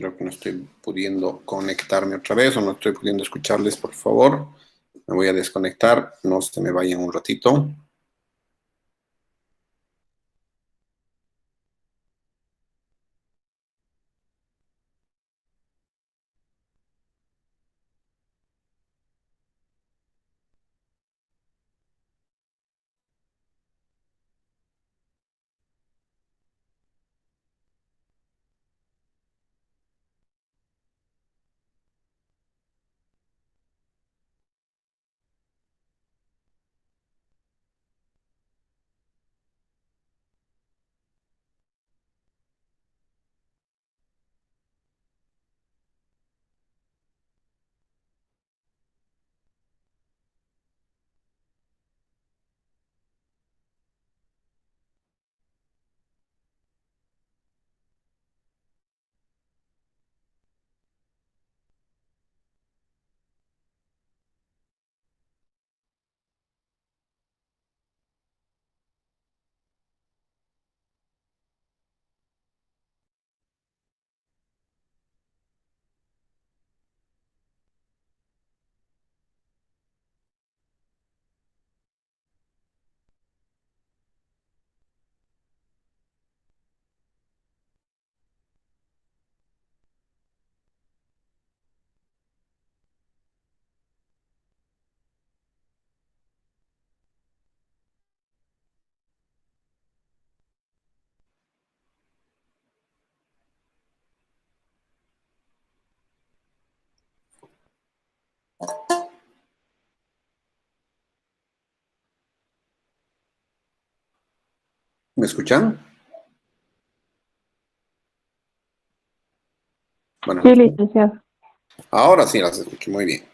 Creo que no estoy pudiendo conectarme otra vez o no estoy pudiendo escucharles, por favor. Me voy a desconectar, no se me vayan un ratito. ¿Me escuchan? Buenas Sí, noches. licenciado. Ahora sí las escucho muy bien.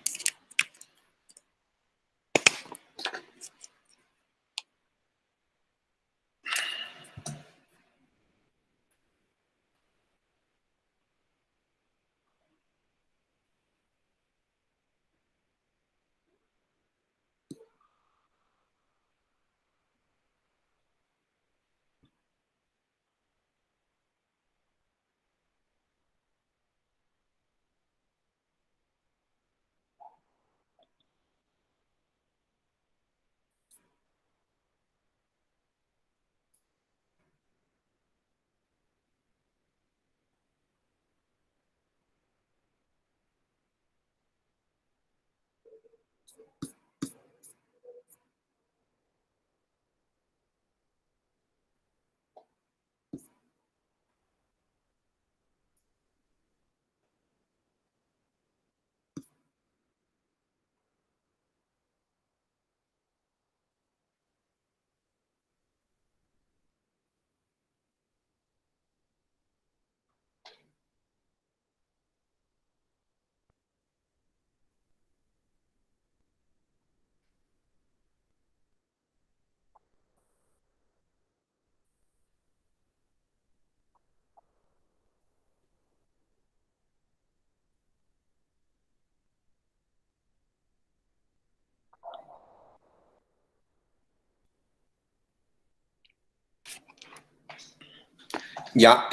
Ya,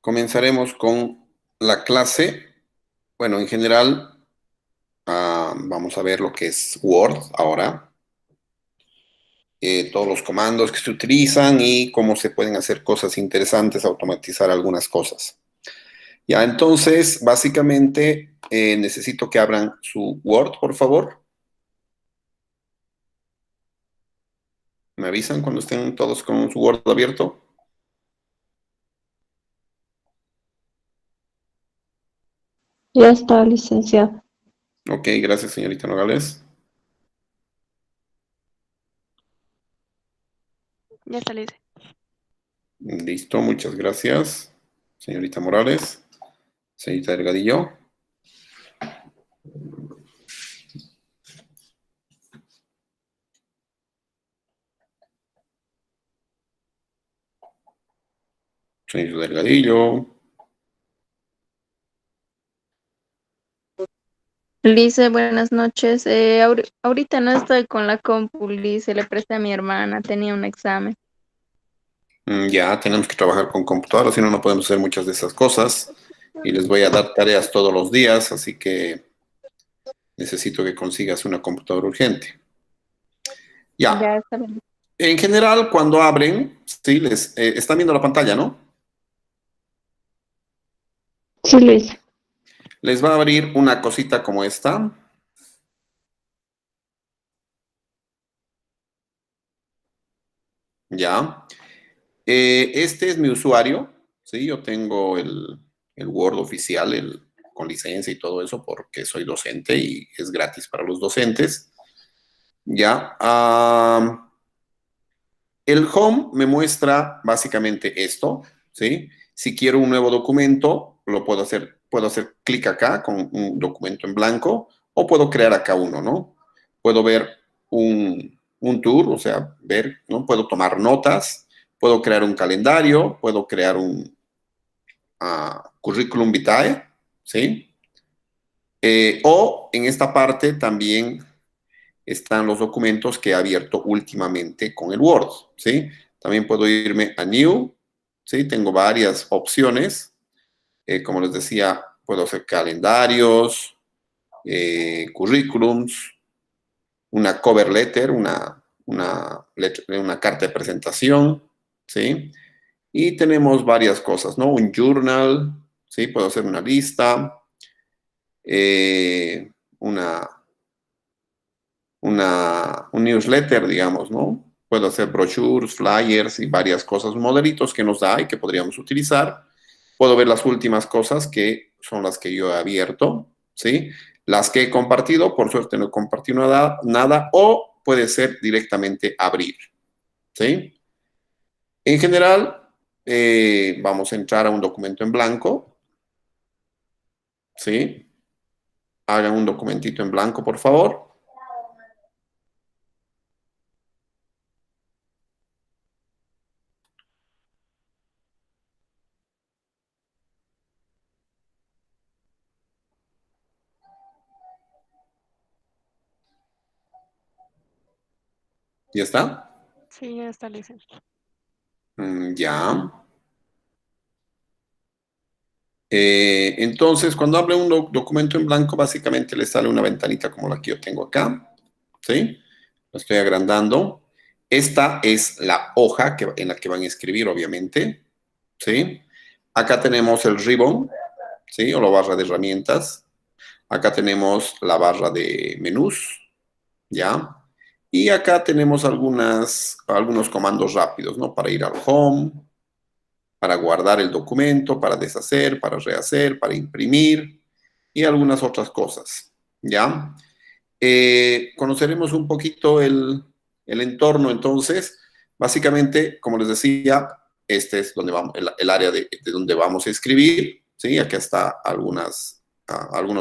comenzaremos con la clase. Bueno, en general, vamos a ver lo que es Word ahora. Todos los comandos que se utilizan y cómo se pueden hacer cosas interesantes, automatizar algunas cosas. Ya, entonces, básicamente, necesito que abran su Word, por favor. ¿Me avisan cuando estén todos con su Word abierto? Ya está, licenciado. Ok, gracias, señorita Nogales. Ya está, Lice. Listo, muchas gracias. Señorita Morales, señorita Delgadillo. Señorita Delgadillo. Lice, buenas noches. Ahorita no estoy con la compu, Lice, le presté a mi hermana, tenía un examen. Ya tenemos que trabajar con computadoras, si no, no podemos hacer muchas de esas cosas. Y les voy a dar tareas todos los días, así que necesito que consigas una computadora urgente. Ya. Ya está bien. En general, cuando abren, sí, les están viendo la pantalla, ¿no? Sí, lo hice. Les va a abrir una cosita como esta. Ya. Este es mi usuario, ¿sí? Yo tengo el Word oficial, con licencia y todo eso, porque soy docente y es gratis para los docentes. Ya. El Home me muestra básicamente esto, ¿sí? Si quiero un nuevo documento, lo puedo hacer clic acá con un documento en blanco o puedo crear acá uno, ¿no? Puedo ver un tour, o sea, ver, ¿no? Puedo tomar notas, puedo crear un calendario, puedo crear un curriculum vitae, ¿sí? O en esta parte también están los documentos que he abierto últimamente con el Word, ¿sí? También puedo irme a New, ¿sí? Tengo varias opciones. Como les decía, puedo hacer calendarios, currículums, una cover letter, una carta de presentación, ¿sí? Y tenemos varias cosas, ¿no? Un journal, ¿sí? Puedo hacer una lista, eh, una, un newsletter, digamos, ¿no? Puedo hacer brochures, flyers y varias cosas, modelitos que nos da y que podríamos utilizar. Puedo ver las últimas cosas que son las que yo he abierto, ¿sí? Las que he compartido, por suerte no he compartido nada o puede ser directamente abrir, ¿sí? En general, vamos a entrar a un documento en blanco, ¿sí? Hagan un documentito en blanco, por favor. ¿Ya está? Sí, ya está, Lisa. Ya. Entonces, cuando abre un documento en blanco, básicamente le sale una ventanita como la que yo tengo acá, ¿sí? Lo estoy agrandando. Esta es la hoja en la que van a escribir, obviamente, ¿sí? Acá tenemos el ribbon, ¿sí? O la barra de herramientas. Acá tenemos la barra de menús, ¿ya? Y acá tenemos algunos comandos rápidos, ¿no? Para ir al home, para guardar el documento, para deshacer, para rehacer, para imprimir y algunas otras cosas, ¿ya? Conoceremos un poquito el entorno, entonces, básicamente, como les decía, este es donde vamos, el área de donde vamos a escribir, ¿sí? Aquí está algunos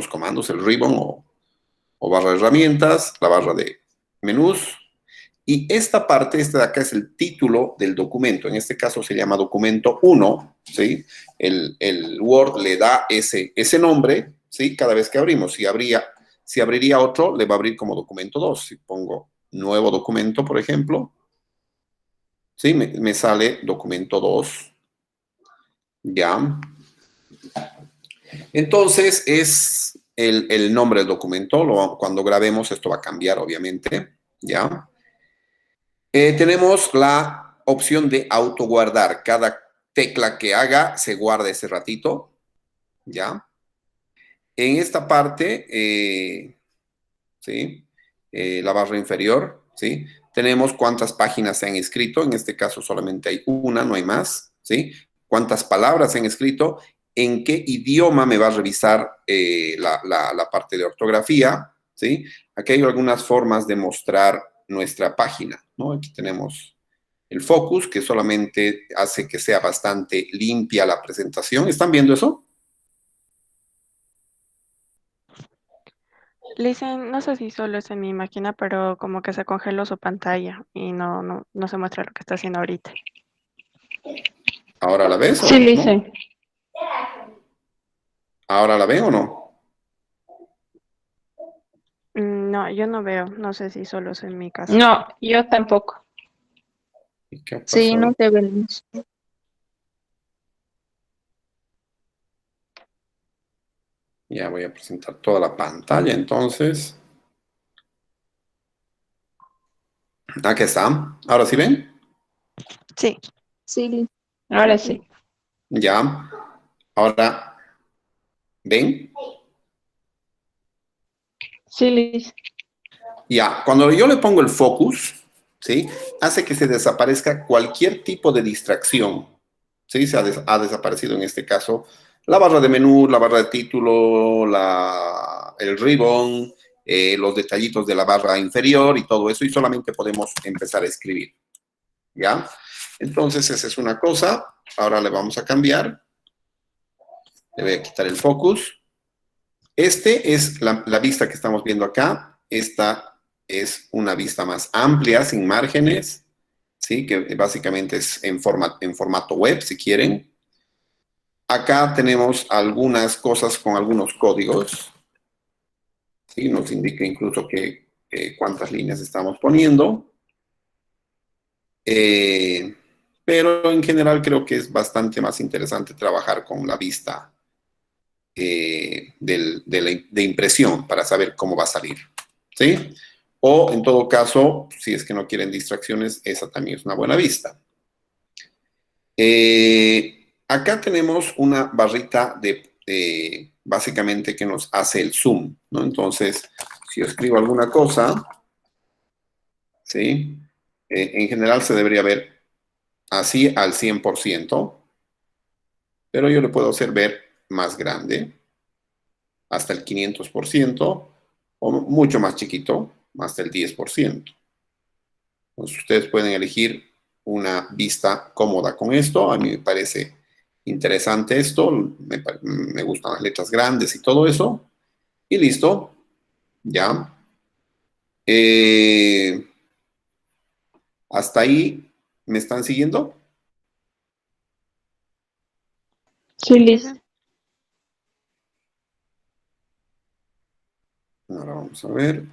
comandos, el ribbon o barra de herramientas, la barra de menús, y esta parte, esta de acá es el título del documento. En este caso se llama documento 1, ¿sí? El Word le da ese nombre, ¿sí? Cada vez que abrimos. Si abriría otro, le va a abrir como documento 2. Si pongo nuevo documento, por ejemplo, ¿sí? Me sale documento 2. Ya. Entonces, es el nombre del documento. Cuando grabemos, esto va a cambiar, obviamente. ¿Ya? Tenemos la opción de autoguardar. Cada tecla que haga se guarda ese ratito, ¿ya? En esta parte, ¿sí? La barra inferior, ¿sí? Tenemos cuántas páginas se han escrito. En este caso solamente hay una, no hay más, ¿sí? Cuántas palabras se han escrito. En qué idioma me va a revisar la parte de ortografía, ¿sí? Aquí hay algunas formas de mostrar nuestra página, ¿no? Aquí tenemos el focus, que solamente hace que sea bastante limpia la presentación. ¿Están viendo eso? Listen, no sé si solo es en mi máquina, pero como que se congeló su pantalla y no se muestra lo que está haciendo ahorita. ¿Ahora la ves Sí, o lo no? hice. ¿Ahora la ven o no? No, yo no veo. No sé si solo es en mi caso. No, yo tampoco. ¿Y qué ha Sí, no pasado? te vemos. Ya voy a presentar toda la pantalla, entonces. Aquí está. ¿Ahora sí ven? Sí, Sí, ahora sí. Ya. Ahora, ¿ven? Sí, Liz. Ya. Cuando yo le pongo el focus, ¿sí? Hace que se desaparezca cualquier tipo de distracción. ¿Sí? Ha desaparecido en este caso la barra de menú, la barra de título, el ribbon, los detallitos de la barra inferior y todo eso, y solamente podemos empezar a escribir. ¿Ya? Entonces, esa es una cosa. Ahora le vamos a cambiar. Le voy a quitar el focus. Este es la vista que estamos viendo acá. Esta es una vista más amplia, sin márgenes, ¿sí? Que básicamente es en formato web, si quieren. Acá tenemos algunas cosas con algunos códigos, ¿sí? Nos indica incluso cuántas líneas estamos poniendo. Eh, pero en general creo que es bastante más interesante trabajar con la vista de impresión para saber cómo va a salir, ¿sí? O en todo caso, si es que no quieren distracciones, esa también es una buena vista. Acá tenemos una barrita básicamente que nos hace el zoom, ¿no? Entonces, si yo escribo alguna cosa, ¿sí? En general se debería ver así al 100%, pero yo le puedo hacer ver más grande, hasta el 500%, o mucho más chiquito, hasta el 10%. Entonces, ustedes pueden elegir una vista cómoda con esto. A mí me parece interesante esto, me gustan las letras grandes y todo eso. Y listo, ya. Eh, Hasta ahí, ¿me están siguiendo? Sí, Liz. Ahora vamos a ver.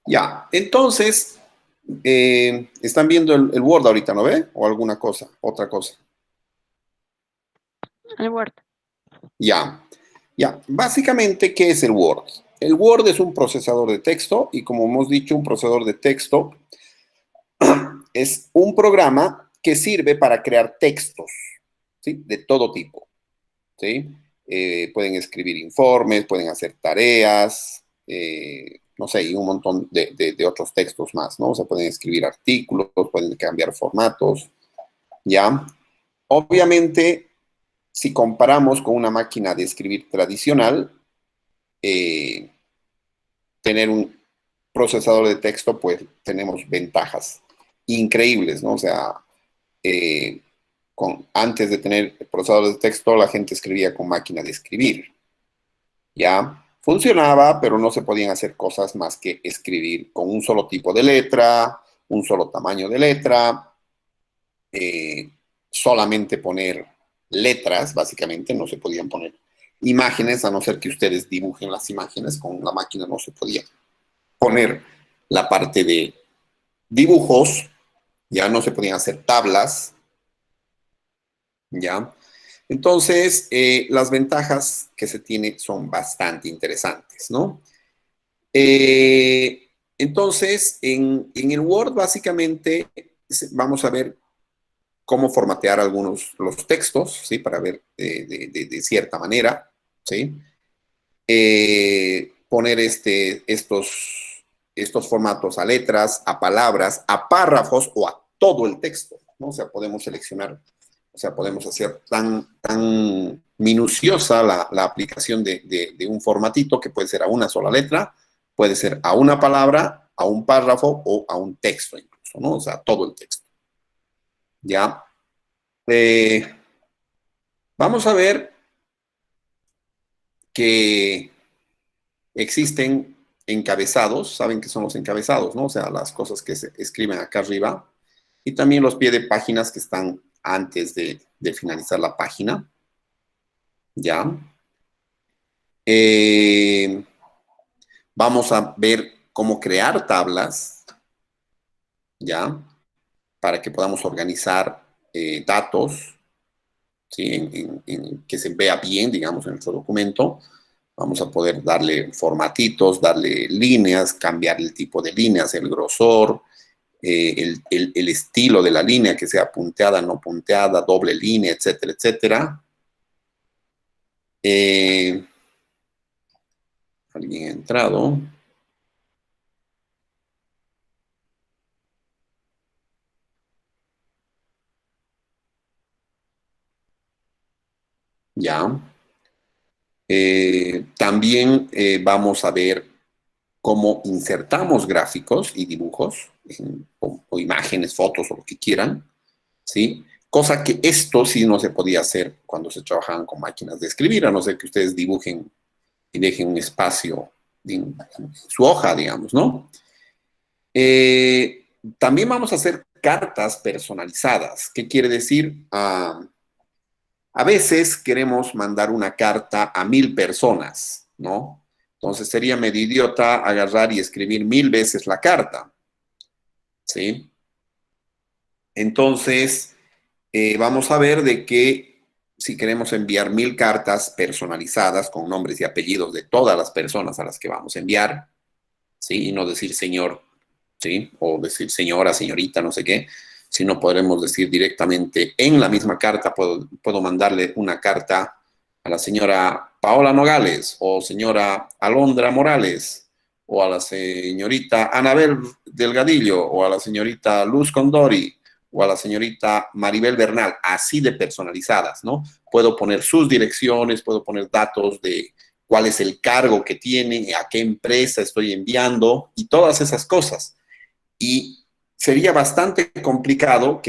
Ya, entonces, están viendo el Word ahorita, ¿no ve? O alguna cosa, otra cosa. El Word. Ya, ya. Básicamente, ¿qué es el Word? El Word es un procesador de texto y como hemos dicho, un procesador de texto es un programa que sirve para crear textos, ¿sí? De todo tipo, ¿sí? Pueden escribir informes, pueden hacer tareas, no sé, y un montón de otros textos más, ¿no? O sea, pueden escribir artículos, pueden cambiar formatos, ¿ya? Obviamente, si comparamos con una máquina de escribir tradicional, eh, tener un procesador de texto, pues tenemos ventajas increíbles, ¿no? O sea, eh, antes de tener procesadores de texto, la gente escribía con máquina de escribir, ¿ya? Funcionaba, pero no se podían hacer cosas más que escribir con un solo tipo de letra, un solo tamaño de letra, eh, solamente poner letras, básicamente, no se podían poner imágenes, a no ser que ustedes dibujen las imágenes, con la máquina no se podía poner la parte de dibujos, ya no se podían hacer tablas, ya. Entonces, las ventajas que se tiene son bastante interesantes, ¿no? Entonces, en el Word, básicamente, vamos a ver cómo formatear los textos, ¿sí? Para ver de cierta manera, ¿sí? Poner estos formatos a letras, a palabras, a párrafos o a todo el texto, ¿no? O sea, podemos seleccionar, o sea, podemos hacer tan minuciosa la aplicación de un formatito que puede ser a una sola letra, puede ser a una palabra, a un párrafo o a un texto incluso, ¿no? O sea, todo el texto. ¿Ya? Eh, Vamos a ver que existen encabezados, saben que son los encabezados, ¿no? O sea, las cosas que se escriben acá arriba. Y también los pies de páginas que están antes de finalizar la página. ¿Ya? Vamos a ver cómo crear tablas, ¿ya? Para que podamos organizar datos, ¿sí? Que se vea bien, digamos, en nuestro documento. Vamos a poder darle formatitos, darle líneas, cambiar el tipo de líneas, el grosor, el estilo de la línea, que sea punteada, no punteada, doble línea, etcétera, etcétera. Alguien ha entrado. Ya. También vamos a ver cómo insertamos gráficos y dibujos, o imágenes, fotos o lo que quieran, ¿sí? Cosa que esto sí no se podía hacer cuando se trabajaban con máquinas de escribir, a no ser que ustedes dibujen y dejen un espacio en su hoja, digamos, ¿no? También vamos a hacer cartas personalizadas. ¿Qué quiere decir? A veces queremos mandar una carta a 1000 personas, ¿no? Entonces sería medio idiota agarrar y escribir 1000 veces la carta, ¿sí? Entonces, vamos a ver de que si queremos enviar 1000 cartas personalizadas con nombres y apellidos de todas las personas a las que vamos a enviar, ¿sí? Y no decir señor, ¿sí? O decir señora, señorita, no sé qué, sino podremos decir directamente en la misma carta, puedo mandarle una carta a la señora Paola Nogales, o señora Alondra Morales, o a la señorita Anabel Delgadillo, o a la señorita Luz Condori, o a la señorita Maribel Bernal, así de personalizadas, ¿no? Puedo poner sus direcciones, puedo poner datos de cuál es el cargo que tiene, a qué empresa estoy enviando y todas esas cosas. Y sería bastante complicado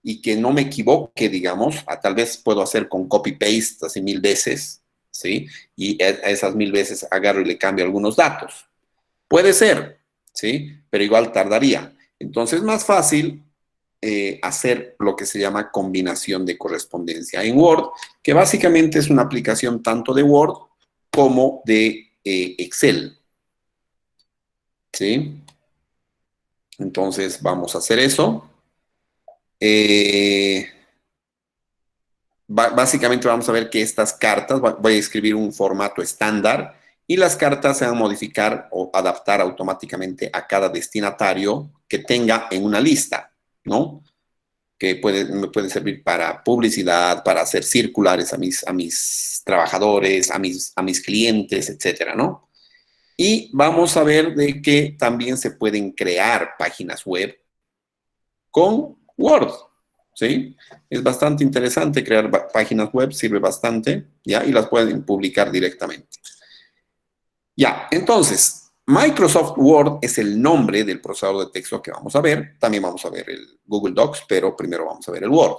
y que no me equivoque, digamos, tal vez puedo hacer con copy-paste así 1000 veces, ¿sí? Y a esas 1000 veces agarro y le cambio algunos datos. Puede ser, ¿sí? Pero igual tardaría. Entonces es más fácil hacer lo que se llama combinación de correspondencia en Word, que básicamente es una aplicación tanto de Word como de Excel, ¿sí? Entonces vamos a hacer eso. Eh, básicamente vamos a ver que estas cartas, voy a escribir un formato estándar y las cartas se van a modificar o adaptar automáticamente a cada destinatario que tenga en una lista, ¿no? Que me puede servir para publicidad, para hacer circulares a mis trabajadores, a mis clientes, etcétera, ¿no? Y vamos a ver de que también se pueden crear páginas web con Word, ¿sí? Es bastante interesante crear páginas web, sirve bastante, ¿ya? Y las pueden publicar directamente. Ya, entonces, Microsoft Word es el nombre del procesador de texto que vamos a ver. También vamos a ver el Google Docs, pero primero vamos a ver el Word,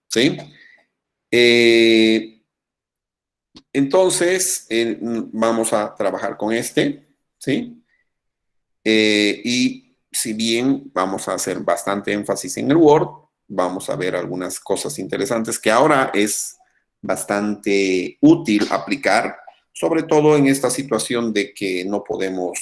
¿sí? Entonces, vamos a trabajar con este, ¿sí? Y si bien vamos a hacer bastante énfasis en el Word, vamos a ver algunas cosas interesantes que ahora es bastante útil aplicar, sobre todo en esta situación de que no podemos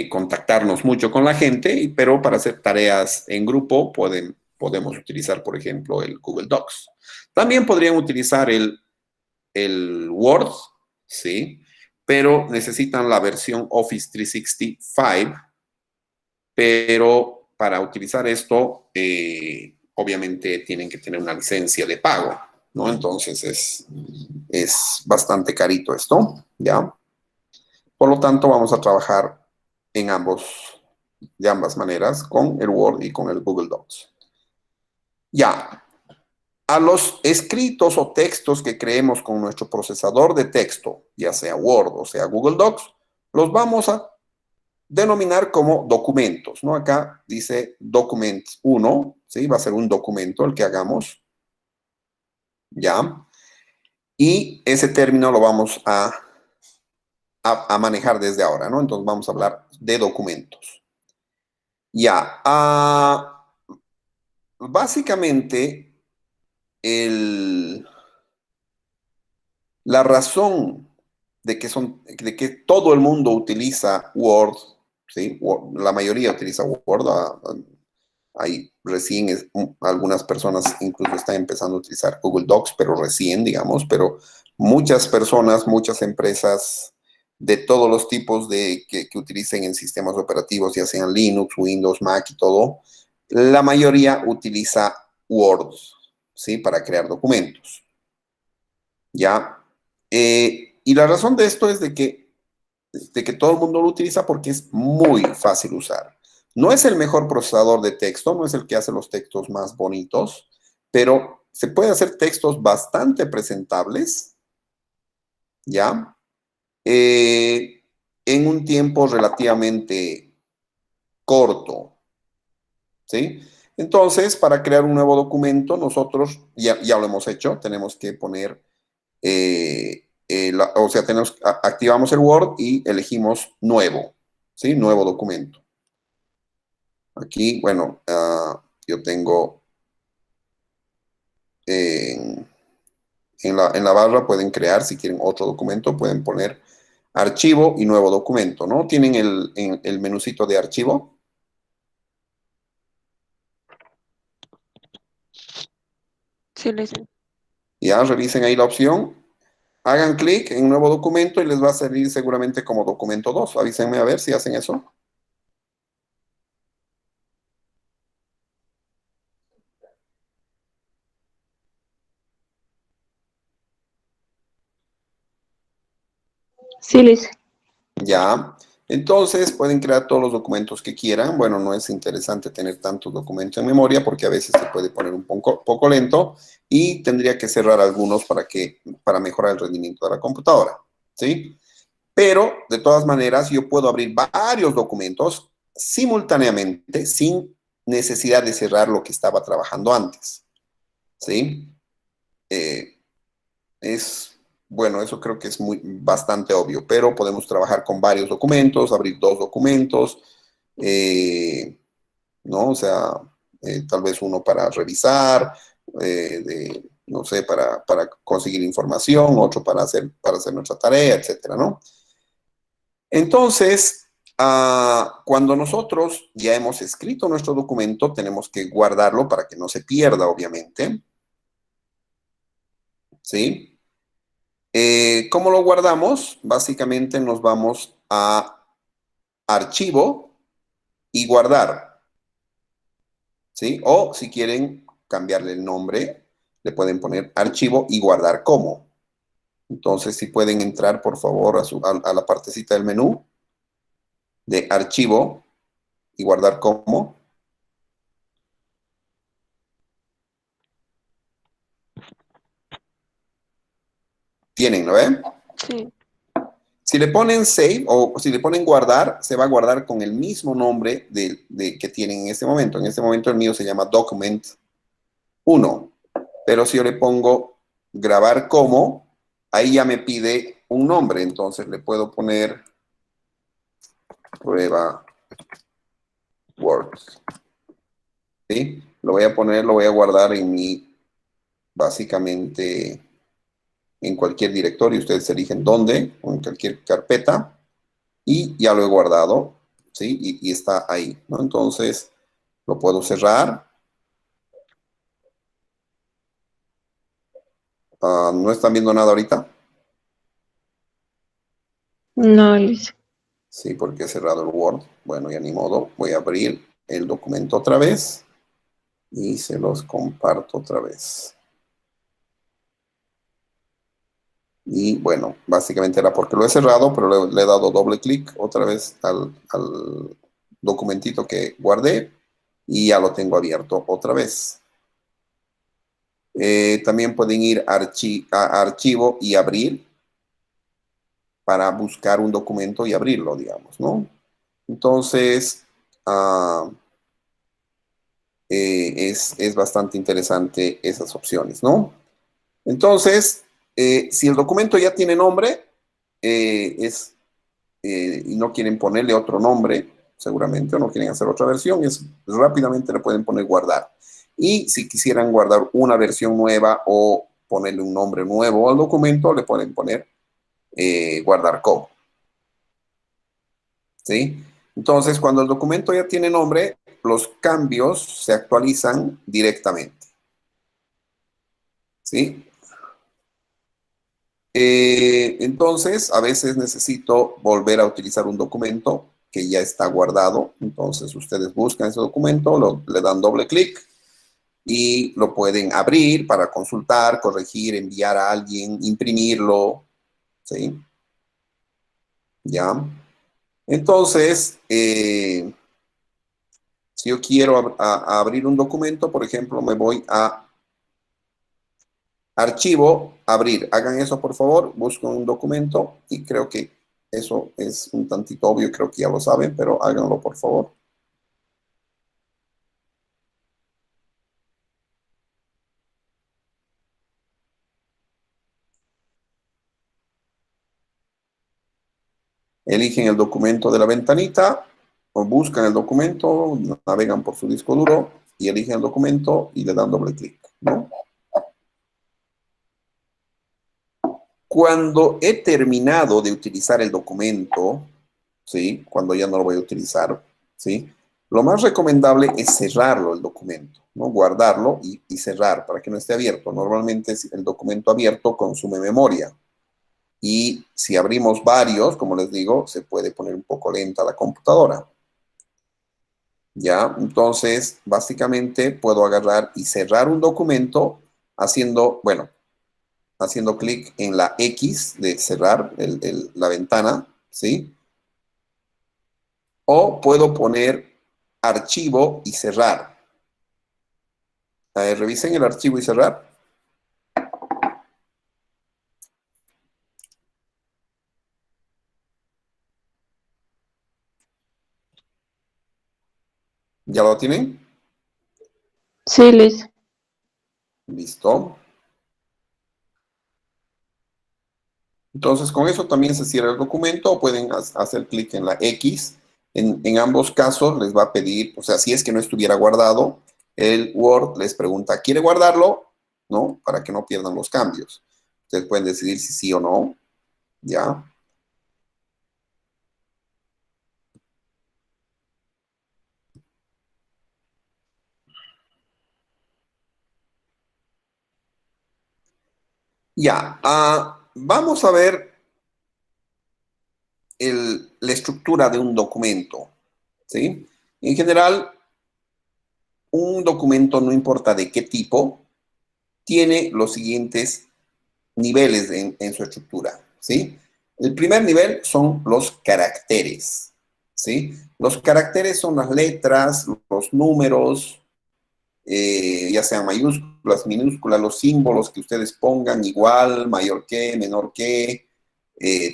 contactarnos mucho con la gente, pero para hacer tareas en grupo podemos utilizar, por ejemplo, el Google Docs. También podrían utilizar el Word, ¿sí? Pero necesitan la versión Office 365, pero para utilizar esto, obviamente tienen que tener una licencia de pago, ¿no? Entonces es bastante carito esto, ¿ya? Por lo tanto, vamos a trabajar en de ambas maneras, con el Word y con el Google Docs. Ya, a los escritos o textos que creemos con nuestro procesador de texto, ya sea Word o sea Google Docs, los vamos a denominar como documentos, ¿no? Acá dice Documents 1, ¿sí? Va a ser un documento el que hagamos, ¿ya? Y ese término lo vamos a a manejar desde ahora, ¿no? Entonces vamos a hablar de documentos. Ya, básicamente, la razón de que todo el mundo utiliza Word, ¿sí? La mayoría utiliza Word, hay recién algunas personas incluso están empezando a utilizar Google Docs, pero recién, digamos, pero muchas personas, muchas empresas de todos los tipos que utilicen en sistemas operativos, ya sean Linux, Windows, Mac y todo, la mayoría utiliza Word, ¿sí? Para crear documentos. ¿Ya? Y la razón de esto es de que todo el mundo lo utiliza porque es muy fácil usar. No es el mejor procesador de texto, no es el que hace los textos más bonitos, pero se puede hacer textos bastante presentables, ¿ya? En un tiempo relativamente corto, ¿sí? Entonces, para crear un nuevo documento, nosotros ya lo hemos hecho, tenemos que poner o sea, activamos el Word y elegimos nuevo, ¿sí? Nuevo documento. Aquí, bueno, yo tengo en la barra, pueden crear, si quieren otro documento, pueden poner archivo y nuevo documento, ¿no? Tienen el menucito de archivo. Sí, lo hice. Ya, revisen ahí la opción. Hagan clic en nuevo documento y les va a salir seguramente como documento 2. Avísenme a ver si hacen eso. Sí, lo hice. Ya, entonces pueden crear todos los documentos que quieran. Bueno, no es interesante tener tantos documentos en memoria porque a veces se puede poner un poco lento y tendría que cerrar algunos para mejorar el rendimiento de la computadora, ¿sí? Pero, de todas maneras, yo puedo abrir varios documentos simultáneamente sin necesidad de cerrar lo que estaba trabajando antes, ¿sí? Eh, bueno, eso creo que es bastante obvio, pero podemos trabajar con varios documentos, abrir dos documentos, eh, ¿no? O sea, tal vez uno para revisar, no sé, para conseguir información, otro para hacer nuestra tarea, etcétera, ¿no? Entonces, cuando nosotros ya hemos escrito nuestro documento, tenemos que guardarlo para que no se pierda, obviamente, ¿sí? ¿Cómo lo guardamos? Básicamente nos vamos a archivo y guardar, ¿sí? O si quieren cambiarle el nombre, le pueden poner archivo y guardar como. Entonces, si pueden entrar, por favor, a la partecita del menú de archivo y guardar como. Tienen, ¿no ven? Sí. Si le ponen save o si le ponen guardar, se va a guardar con el mismo nombre que tienen en este momento. En este momento el mío se llama document 1. Pero si yo le pongo grabar como, ahí ya me pide un nombre. Entonces le puedo poner prueba Word. ¿Sí? Lo voy a guardar básicamente en cualquier directorio. Ustedes eligen dónde, o en cualquier carpeta. Y ya lo he guardado, ¿sí? Y está ahí, ¿no? Entonces, lo puedo cerrar. ¿No están viendo nada ahorita? No, lo hice. Sí, porque he cerrado el Word. Bueno, ya ni modo. Voy a abrir el documento otra vez y se los comparto otra vez. Y bueno, básicamente era porque lo he cerrado, pero le he dado doble clic otra vez al documentito que guardé y ya lo tengo abierto otra vez. También pueden ir a archivo y abrir para buscar un documento y abrirlo, digamos, ¿no? Entonces, es bastante interesante esas opciones, ¿no? Entonces, si el documento ya tiene nombre, es y no quieren ponerle otro nombre, seguramente, o no quieren hacer otra versión, rápidamente le pueden poner guardar. Y si quisieran guardar una versión nueva o ponerle un nombre nuevo al documento, le pueden poner guardar como. ¿Sí? Entonces, cuando el documento ya tiene nombre, los cambios se actualizan directamente. ¿Sí? Entonces, a veces necesito volver a utilizar un documento que ya está guardado. Entonces, ustedes buscan ese documento, le dan doble clic y lo pueden abrir para consultar, corregir, enviar a alguien, imprimirlo. ¿Sí? ¿Ya? Entonces, si yo quiero abrir un documento, por ejemplo, me voy a archivo, abrir. Hagan eso, por favor. Busco un documento y creo que eso es un tantito obvio, creo que ya lo saben, pero háganlo, por favor. Eligen el documento de la ventanita o buscan el documento, navegan por su disco duro y eligen el documento y le dan doble clic, ¿no? Cuando he terminado de utilizar el documento, ¿sí? Cuando ya no lo voy a utilizar, ¿sí? Lo más recomendable es cerrarlo, el documento, ¿no? Guardarlo y cerrar para que no esté abierto. Normalmente el documento abierto consume memoria. Y si abrimos varios, como les digo, se puede poner un poco lenta la computadora. ¿Ya? Entonces, básicamente puedo agarrar y cerrar un documento haciendo, bueno, haciendo clic en la X de cerrar la ventana, ¿sí? O puedo poner archivo y cerrar. Revisen el archivo y cerrar. ¿Ya lo tienen? Sí, Liz. Listo. Entonces, con eso también se cierra el documento o pueden hacer clic en la X. En ambos casos les va a pedir, o sea, si es que no estuviera guardado, el Word les pregunta, ¿quiere guardarlo? ¿No? Para que no pierdan los cambios. Ustedes pueden decidir si sí o no. ¿Ya? Ya. Vamos a ver la estructura de un documento. ¿Sí? En general, un documento, no importa de qué tipo, tiene los siguientes niveles en su estructura, ¿sí? El primer nivel son los caracteres, ¿sí? Los caracteres son las letras, los números, ya sean mayúsculas, minúsculas, los símbolos que ustedes pongan, igual, mayor que, menor que,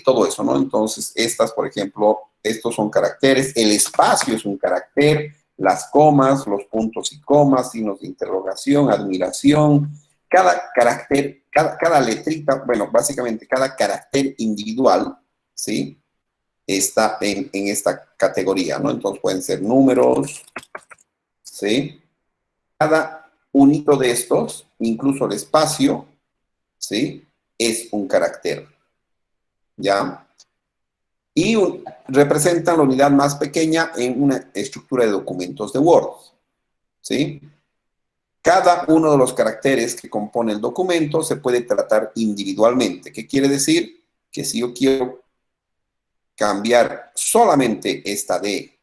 todo eso, ¿no? Entonces, estas, por ejemplo, estos son caracteres, el espacio es un carácter, las comas, los puntos y comas, signos de interrogación, admiración, cada carácter, cada letrita, bueno, básicamente cada carácter individual, ¿sí? Está en esta categoría, ¿no? Entonces pueden ser números, ¿sí? Cada unito de estos, incluso el espacio, ¿sí? Es un carácter, ¿ya? Y representan la unidad más pequeña en una estructura de documentos de Word, ¿sí? Cada uno de los caracteres que compone el documento se puede tratar individualmente. ¿Qué quiere decir? Que si yo quiero cambiar solamente esta D,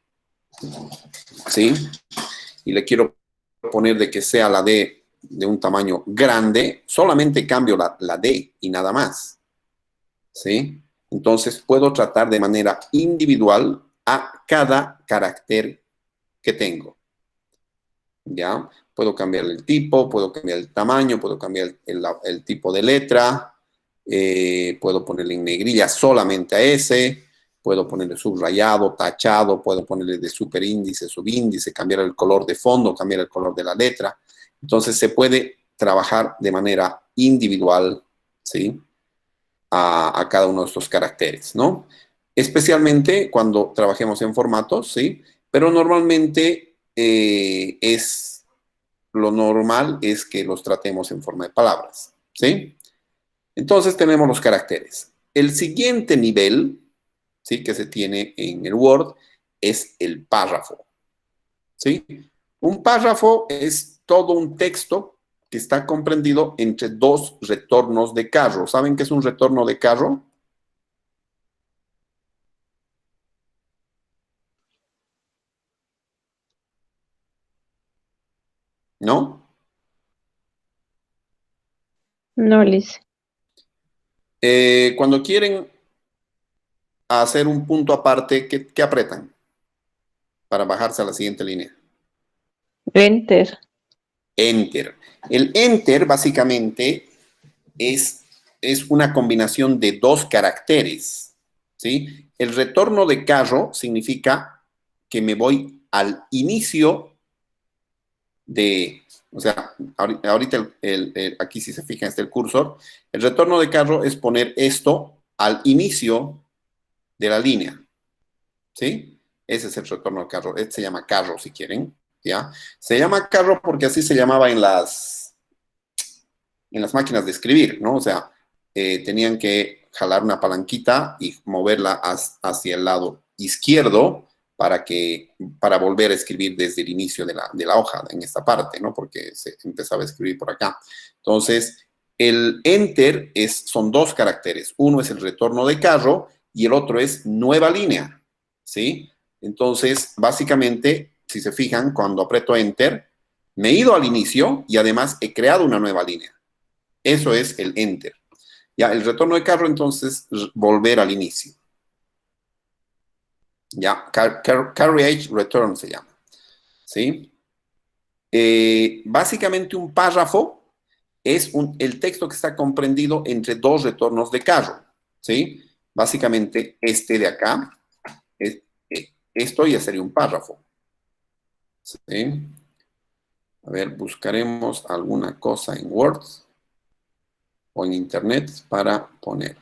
¿sí? Y le quiero poner de que sea la D de un tamaño grande, solamente cambio la D y nada más, ¿sí? Entonces puedo tratar de manera individual a cada carácter que tengo, ¿ya? Puedo cambiar el tipo, puedo cambiar el tamaño, puedo cambiar el tipo de letra, puedo ponerle en negrilla solamente a ese, puedo ponerle subrayado, tachado, puedo ponerle de superíndice, subíndice, cambiar el color de fondo, cambiar el color de la letra. Entonces se puede trabajar de manera individual, ¿sí? A cada uno de estos caracteres, ¿no? especialmente cuando trabajemos en formatos, ¿sí? Pero normalmente lo normal es que los tratemos en forma de palabras, ¿sí? Entonces tenemos los caracteres. El siguiente nivel, ¿sí? Que se tiene en el Word es el párrafo, ¿sí? Un párrafo es todo un texto que está comprendido entre dos retornos de carro. ¿Saben qué es un retorno de carro? ¿No? No, Liz. Cuando quieren hacer un punto aparte, ¿qué apretan para bajarse a la siguiente línea? Enter. Enter. El enter básicamente es, es una combinación de dos caracteres, ¿sí? El retorno de carro significa que me voy al inicio de, o sea, ahorita aquí si se fijan está el cursor, el retorno de carro es poner esto al inicio de la línea, ¿sí? Ese es el retorno de carro, este se llama carro si quieren, ¿ya? Se llama carro porque así se llamaba en las máquinas de escribir, ¿no? O sea, tenían que jalar una palanquita y moverla hacia el lado izquierdo para volver a escribir desde el inicio de la hoja, en esta parte, ¿no? Porque se empezaba a escribir por acá. Entonces, el enter son dos caracteres. Uno es el retorno de carro y el otro es nueva línea, ¿sí? Entonces, básicamente, si se fijan, cuando aprieto enter, me he ido al inicio y además he creado una nueva línea. Eso es el enter. Ya, el retorno de carro, entonces, volver al inicio. Ya, carriage return se llama. ¿Sí? Básicamente un párrafo es el texto que está comprendido entre dos retornos de carro. ¿Sí? Básicamente este de acá, esto ya sería un párrafo. ¿Sí? A ver, buscaremos alguna cosa en Word o en Internet para poner.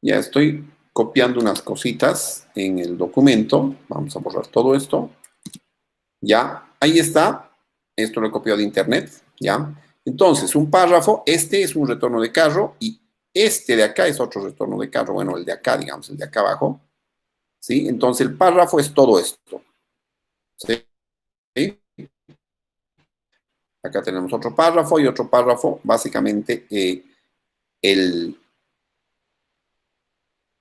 Ya estoy copiando unas cositas en el documento. Vamos a borrar todo esto. Ya, ahí está. Esto lo he copiado de internet. Ya. Entonces, un párrafo, este es un retorno de carro y este de acá es otro retorno de carro. Bueno, el de acá, digamos, el de acá abajo. ¿Sí? Entonces, el párrafo es todo esto. ¿Sí? Acá tenemos otro párrafo y otro párrafo. Básicamente, el,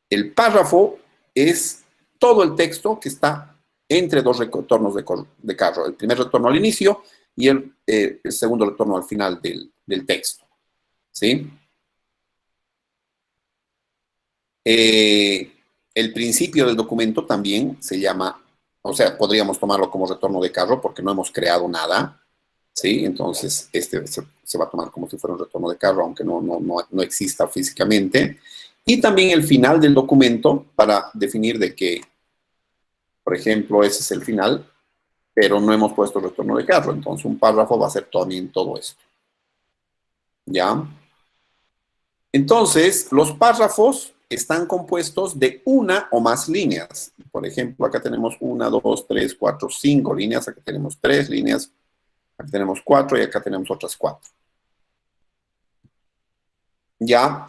el párrafo es todo el texto que está entre dos retornos de carro. El primer retorno al inicio y el segundo retorno al final del texto. ¿Sí? El principio del documento también se llama, o sea, podríamos tomarlo como retorno de carro porque no hemos creado nada. ¿Sí? Entonces, este se va a tomar como si fuera un retorno de carro, aunque no exista físicamente. Y también el final del documento para definir de que, por ejemplo, ese es el final, pero no hemos puesto retorno de carro. Entonces, un párrafo va a ser también todo esto. ¿Ya? Entonces, los párrafos están compuestos de una o más líneas. Por ejemplo, acá tenemos una, dos, tres, cuatro, cinco líneas. Acá tenemos tres líneas. Acá tenemos cuatro y acá tenemos otras cuatro. ¿Ya?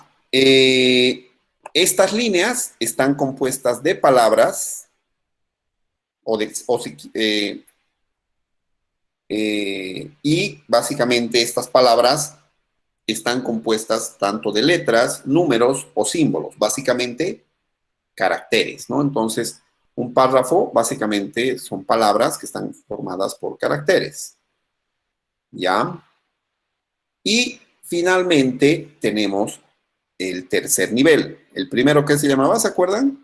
Estas líneas están compuestas de palabras y básicamente estas palabras están compuestas tanto de letras, números o símbolos, básicamente caracteres, ¿no? Entonces, un párrafo básicamente son palabras que están formadas por caracteres, ¿ya? Y finalmente tenemos el tercer nivel. El primero, ¿qué se llamaba? ¿Se acuerdan?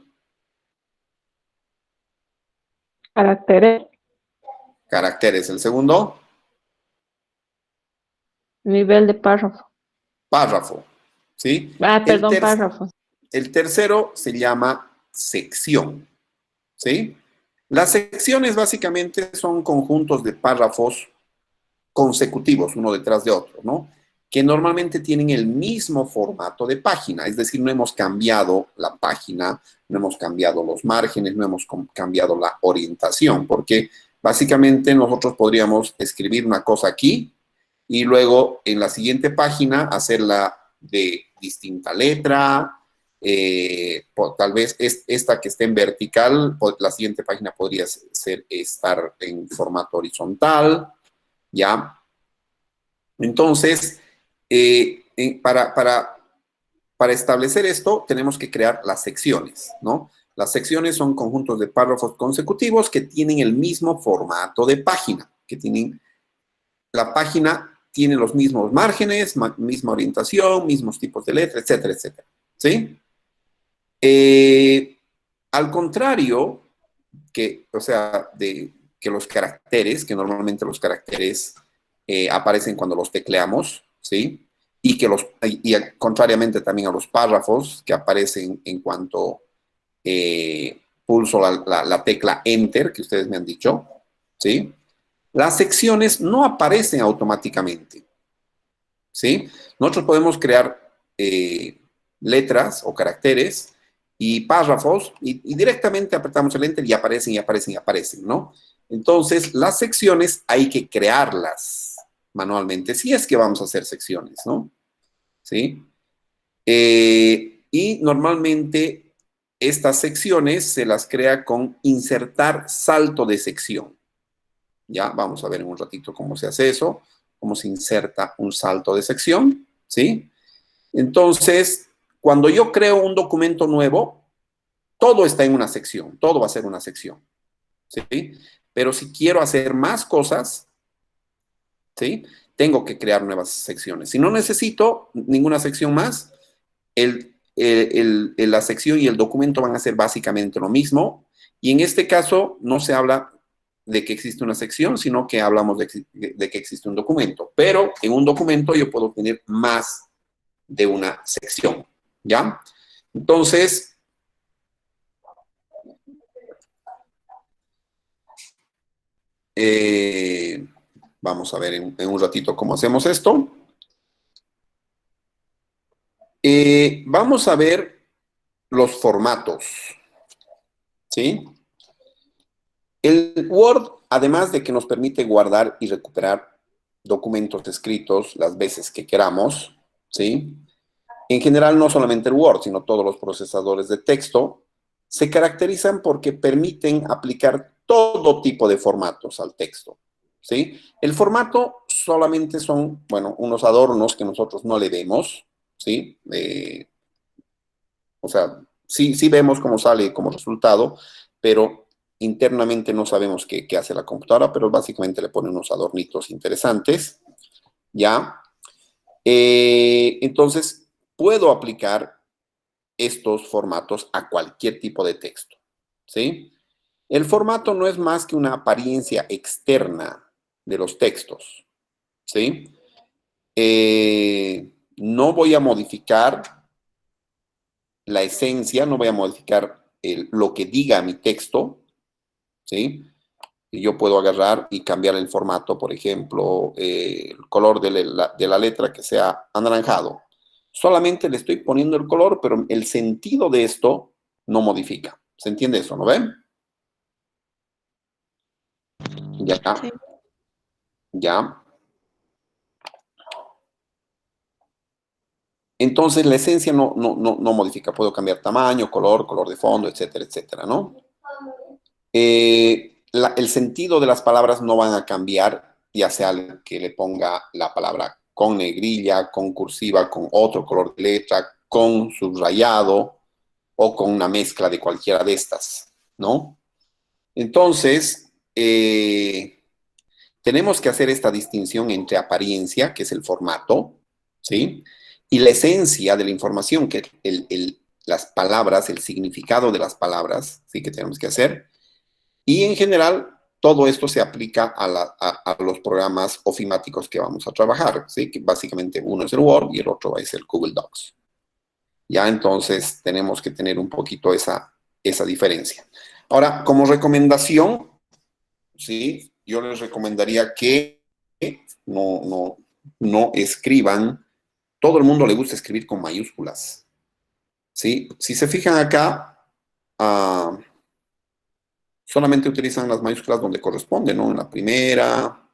Caracteres. Caracteres. El segundo, Nivel de párrafo. párrafo. ¿Sí? El, Perdón, ter- párrafo. el tercero se llama sección. ¿Sí? Las secciones básicamente son conjuntos de párrafos consecutivos, uno detrás de otro, ¿no? Que normalmente tienen el mismo formato de página, es decir, no hemos cambiado la página, no hemos cambiado los márgenes, no hemos cambiado la orientación, porque básicamente nosotros podríamos escribir una cosa aquí y luego en la siguiente página hacerla de distinta letra, tal vez esta que esté en vertical, la siguiente página podría estar en formato horizontal, ¿ya? Entonces, para establecer esto, tenemos que crear las secciones, ¿no? Las secciones son conjuntos de párrafos consecutivos que tienen el mismo formato de página, la página tiene los mismos márgenes, misma orientación, mismos tipos de letra, etcétera, etcétera, ¿sí? Al contrario, que los caracteres, que normalmente los caracteres aparecen cuando los tecleamos, ¿sí? Y contrariamente también a los párrafos que aparecen en cuanto pulso la tecla Enter, que ustedes me han dicho, ¿sí? Las secciones no aparecen automáticamente, ¿sí? Nosotros podemos crear letras o caracteres y párrafos y directamente apretamos el Enter y aparecen y aparecen y aparecen, ¿no? Entonces, las secciones hay que crearlas manualmente, si es que vamos a hacer secciones, ¿no? ¿Sí? Y normalmente estas secciones se las crea con insertar salto de sección. Ya, vamos a ver en un ratito cómo se hace eso, cómo se inserta un salto de sección, ¿sí? Entonces, cuando yo creo un documento nuevo, todo está en una sección, todo va a ser una sección, ¿sí? Pero si quiero hacer más cosas, ¿sí? Tengo que crear nuevas secciones. Si no necesito ninguna sección más, la sección y el documento van a ser básicamente lo mismo. Y en este caso no se habla de que existe una sección, sino que hablamos de que existe un documento. Pero en un documento yo puedo tener más de una sección, ¿ya? Entonces, vamos a ver en un ratito cómo hacemos esto. Vamos a ver los formatos, ¿sí? El Word, además de que nos permite guardar y recuperar documentos escritos las veces que queramos, ¿sí? En general, no solamente el Word, sino todos los procesadores de texto, se caracterizan porque permiten aplicar todo tipo de formatos al texto, ¿sí? El formato solamente son, bueno, unos adornos que nosotros no le vemos, ¿sí? O sea, sí vemos cómo sale como resultado, pero internamente no sabemos qué hace la computadora, pero básicamente le pone unos adornitos interesantes, ¿ya? Entonces, puedo aplicar estos formatos a cualquier tipo de texto, ¿sí? El formato no es más que una apariencia externa de los textos, ¿sí? No voy a modificar la esencia, no voy a modificar lo que diga mi texto, ¿sí? Y yo puedo agarrar y cambiar el formato, por ejemplo, el color de la letra que sea anaranjado. Solamente le estoy poniendo el color, pero el sentido de esto no modifica. ¿Se entiende eso, no ven? Ya, Sí. ya. Entonces la esencia no modifica. Puedo cambiar tamaño, color de fondo, etcétera, etcétera, ¿no? El sentido de las palabras no van a cambiar, ya sea que le ponga la palabra con negrilla, con cursiva, con otro color de letra, con subrayado o con una mezcla de cualquiera de estas, ¿no? Entonces, tenemos que hacer esta distinción entre apariencia, que es el formato, ¿sí? Y la esencia de la información, que es las palabras, el significado de las palabras, ¿sí? Que tenemos que hacer. Y en general, todo esto se aplica a los programas ofimáticos que vamos a trabajar, ¿sí? Que básicamente uno es el Word y el otro es el Google Docs. Ya, entonces tenemos que tener un poquito esa diferencia. Ahora, como recomendación, ¿sí? Yo les recomendaría que no escriban. Todo el mundo le gusta escribir con mayúsculas, ¿sí? Si se fijan acá, ah, solamente utilizan las mayúsculas donde corresponde, ¿no? En la primera,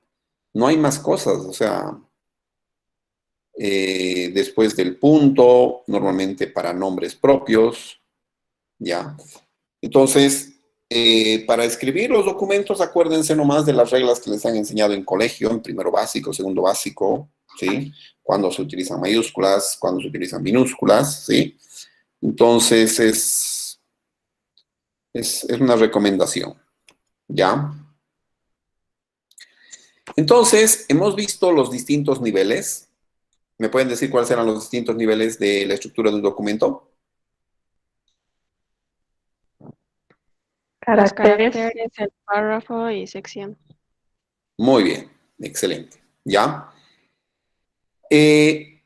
no hay más cosas, o sea, después del punto, normalmente para nombres propios, ¿ya? Entonces, para escribir los documentos, acuérdense nomás de las reglas que les han enseñado en colegio, en primero básico, segundo básico, ¿sí? Cuando se utilizan mayúsculas, cuando se utilizan minúsculas, ¿sí? Entonces, es una recomendación, ¿ya? Entonces, hemos visto los distintos niveles. ¿Me pueden decir cuáles eran los distintos niveles de la estructura de un documento? Los Caracteres. caracteres, el párrafo y sección. Muy bien, excelente. ¿Ya? Eh,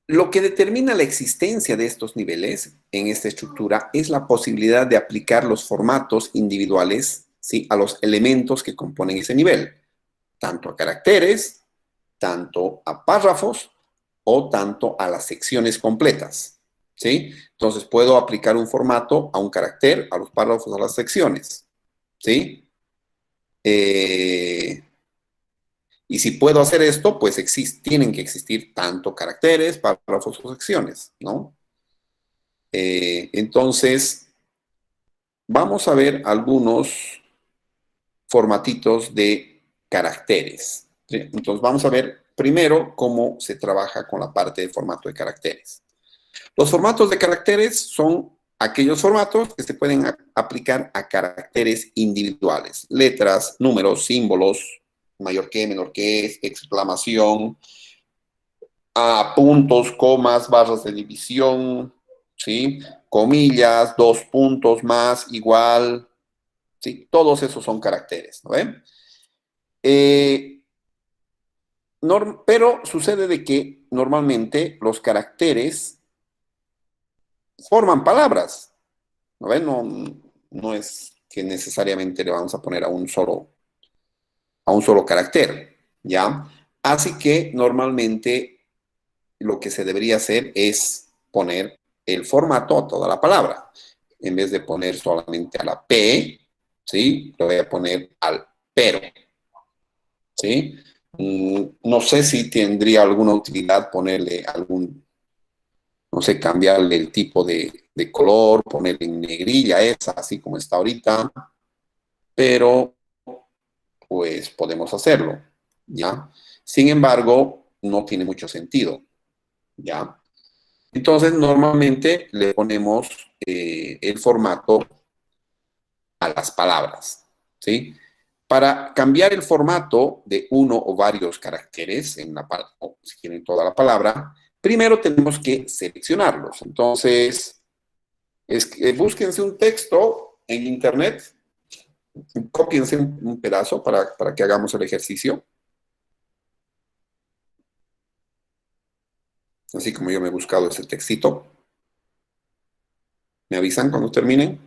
lo que determina la existencia de estos niveles en esta estructura es la posibilidad de aplicar los formatos individuales, ¿sí? A los elementos que componen ese nivel, tanto a caracteres, tanto a párrafos o tanto a las secciones completas, ¿sí? Entonces puedo aplicar un formato a un carácter, a los párrafos, a las secciones, ¿sí? Y si puedo hacer esto, pues tienen que existir tanto caracteres, párrafos o secciones, ¿no? Entonces, vamos a ver algunos formatitos de caracteres, ¿sí? Entonces, vamos a ver primero cómo se trabaja con la parte de formato de caracteres. Los formatos de caracteres son aquellos formatos que se pueden aplicar a caracteres individuales, letras, números, símbolos, mayor que, menor que, exclamación, a puntos, comas, barras de división, ¿sí? Comillas, dos puntos más, igual, ¿sí? Todos esos son caracteres, ¿no ven? Pero sucede de que normalmente los caracteres forman palabras, ¿no ven? No es que necesariamente le vamos a poner a un solo carácter, ¿ya? Así que normalmente lo que se debería hacer es poner el formato a toda la palabra. En vez de poner solamente a la P, ¿sí? Le voy a poner al pero, ¿sí? No sé si tendría alguna utilidad ponerle algún, no sé, cambiarle el tipo de color, ponerle en negrilla esa, así como está ahorita, pero pues podemos hacerlo, ¿ya? Sin embargo, no tiene mucho sentido, ¿ya? Entonces, normalmente le ponemos el formato a las palabras, ¿sí? Para cambiar el formato de uno o varios caracteres, o si quieren toda la palabra, primero tenemos que seleccionarlos. Entonces, búsquense un texto en internet, cópiense un pedazo para que hagamos el ejercicio, así como yo me he buscado ese textito. Me avisan cuando terminen.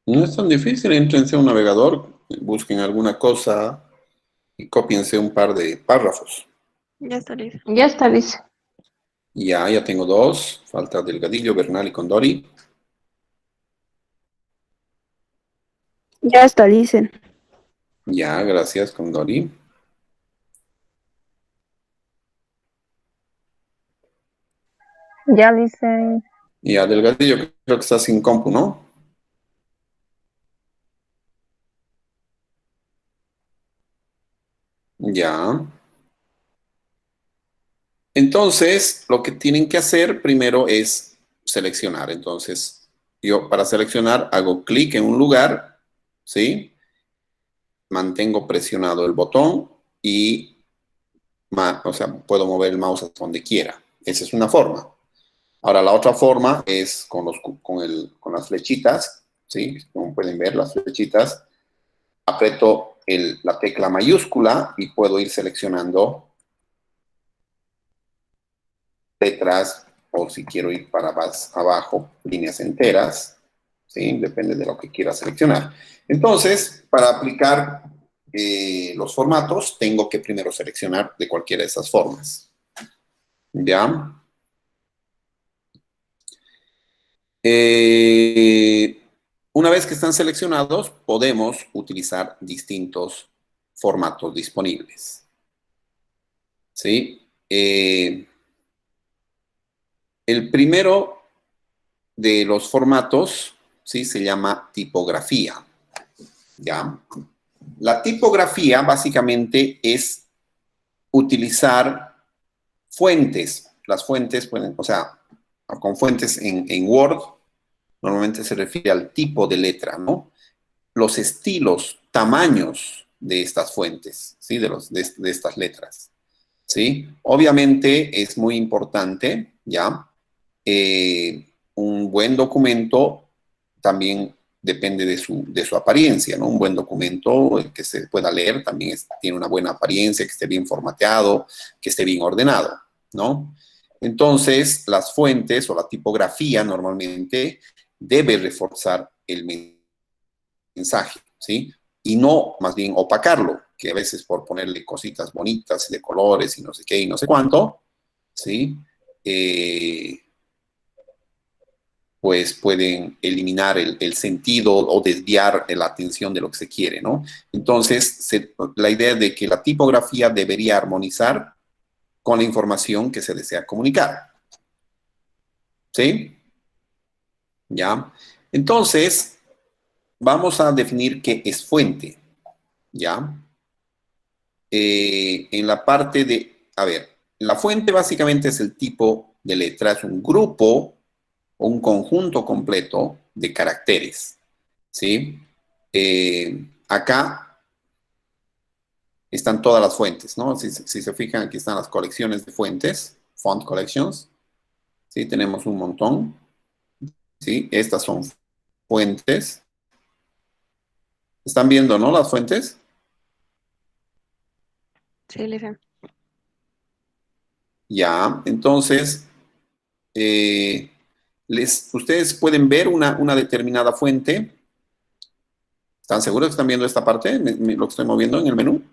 No es tan difícil, éntrense a un navegador, busquen alguna cosa y cópiense un par de párrafos. Ya está listo. Ya está, dice. Ya tengo dos, falta Delgadillo, Bernal y Condori. Ya está, dicen. Ya, gracias, Condori. Ya dicen. Ya, Delgadillo, creo que está sin compu, ¿no? Ya. Entonces, lo que tienen que hacer primero es seleccionar. Entonces, yo para seleccionar hago clic en un lugar, ¿sí? Mantengo presionado el botón y, o sea, puedo mover el mouse hasta donde quiera. Esa es una forma. Ahora, la otra forma es con las flechitas, ¿sí? Como pueden ver, las flechitas. Aprieto la tecla mayúscula y puedo ir seleccionando letras, o si quiero ir para más abajo, líneas enteras, ¿sí? Depende de lo que quiera seleccionar. Entonces, para aplicar los formatos, tengo que primero seleccionar de cualquiera de esas formas. ¿Ya? Una vez que están seleccionados, podemos utilizar distintos formatos disponibles. ¿Sí? El primero de los formatos, ¿sí? Se llama tipografía. ¿Ya? La tipografía básicamente es utilizar fuentes. Las fuentes pueden, o sea, con fuentes en Word, normalmente se refiere al tipo de letra, ¿no? Los estilos, tamaños de estas fuentes, ¿sí? De estas letras, ¿sí? Obviamente es muy importante, ¿ya? Un buen documento también depende de su apariencia, ¿no? Un buen documento que se pueda leer también tiene una buena apariencia, que esté bien formateado, que esté bien ordenado, ¿no? Entonces, las fuentes o la tipografía normalmente debe reforzar el mensaje, ¿sí? Y no más bien opacarlo, que a veces por ponerle cositas bonitas de colores y no sé qué y no sé cuánto, ¿sí? Pues pueden eliminar el sentido o desviar la atención de lo que se quiere, ¿no? Entonces, la idea de que la tipografía debería armonizar con la información que se desea comunicar. ¿Sí? ¿Ya? Entonces, vamos a definir qué es fuente. ¿Ya? En la parte de, a ver, la fuente básicamente es el tipo de letra, es un grupo o un conjunto completo de caracteres, ¿sí? Acá están todas las fuentes, ¿no? Si se fijan, aquí están las colecciones de fuentes, font collections, ¿sí? Tenemos un montón, ¿sí? Estas son fuentes. ¿Están viendo, no, las fuentes? Sí, Lisa. Ya, entonces, ustedes pueden ver una determinada fuente. ¿Están seguros que están viendo esta parte, lo que estoy moviendo en el menú?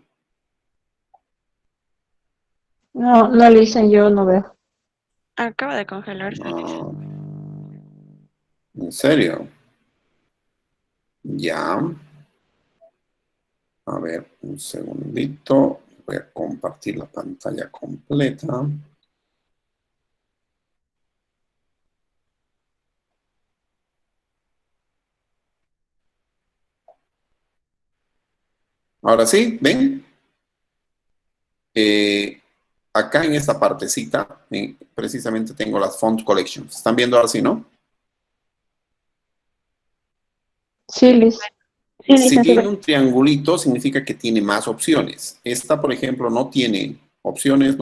No, no le dicen, yo no veo. Acaba de congelarse, Lisa. No, ¿en serio? Ya. A ver, un segundito. Voy a compartir la pantalla completa. Ahora sí, ¿ven? Acá en esta partecita, precisamente tengo las font collections. ¿Están viendo ahora sí, no? Sí, Liz. Si tiene un triangulito, significa que tiene más opciones. Esta, por ejemplo, no tiene opciones,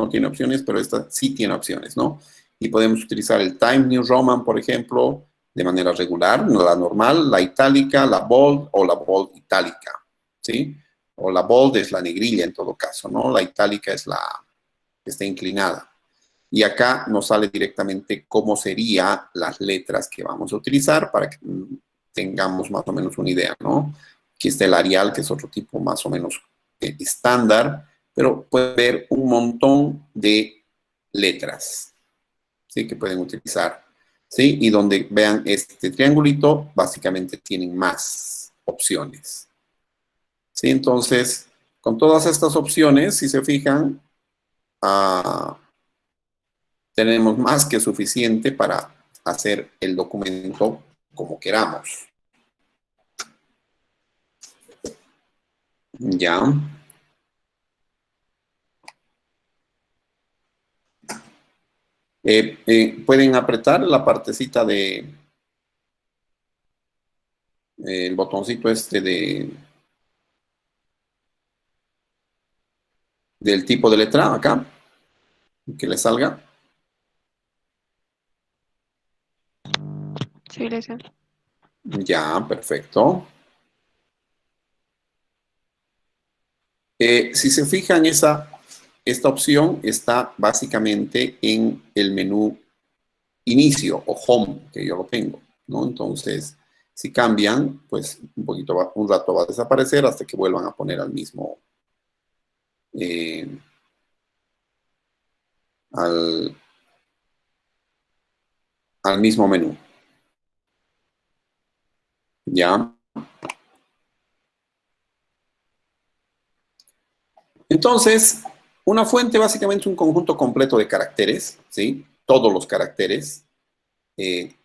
pero esta sí tiene opciones, ¿no? Y podemos utilizar el Times New Roman, por ejemplo, de manera regular, la normal, la itálica, la bold o la bold itálica, ¿sí? O la bold es la negrilla en todo caso, ¿no? La itálica es la que está inclinada. Y acá nos sale directamente cómo serían las letras que vamos a utilizar para que tengamos más o menos una idea, ¿no? Aquí está el Arial, que es otro tipo más o menos estándar, pero pueden ver un montón de letras, ¿sí? Que pueden utilizar, ¿sí? Y donde vean este triangulito, básicamente tienen más opciones, ¿sí? Entonces, con todas estas opciones, si se fijan, tenemos más que suficiente para hacer el documento como queramos. Ya. Pueden apretar la partecita de el botoncito este del tipo de letra acá, que le salga. Sí, Lisa. Ya, perfecto. Si se fijan, esta opción está básicamente en el menú inicio o home, que yo lo tengo, ¿no? Entonces, si cambian, pues un rato va a desaparecer hasta que vuelvan a poner eh, al, al mismo menú. ¿Ya? Entonces, una fuente básicamente es un conjunto completo de caracteres, ¿sí? Todos los caracteres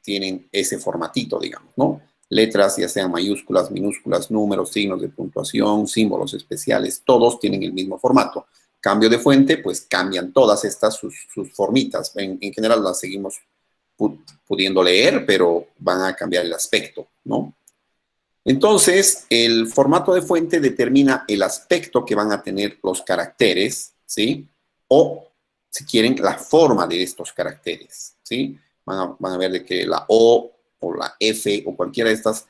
tienen ese formatito, digamos, ¿no? Letras, ya sean mayúsculas, minúsculas, números, signos de puntuación, símbolos especiales, todos tienen el mismo formato. Cambio de fuente, pues cambian todas estas sus formitas. En general las seguimos pudiendo leer, pero van a cambiar el aspecto, ¿no? Entonces, el formato de fuente determina el aspecto que van a tener los caracteres, ¿sí? O, si quieren, la forma de estos caracteres, ¿sí? Van a ver de que la O o la F o cualquiera de estas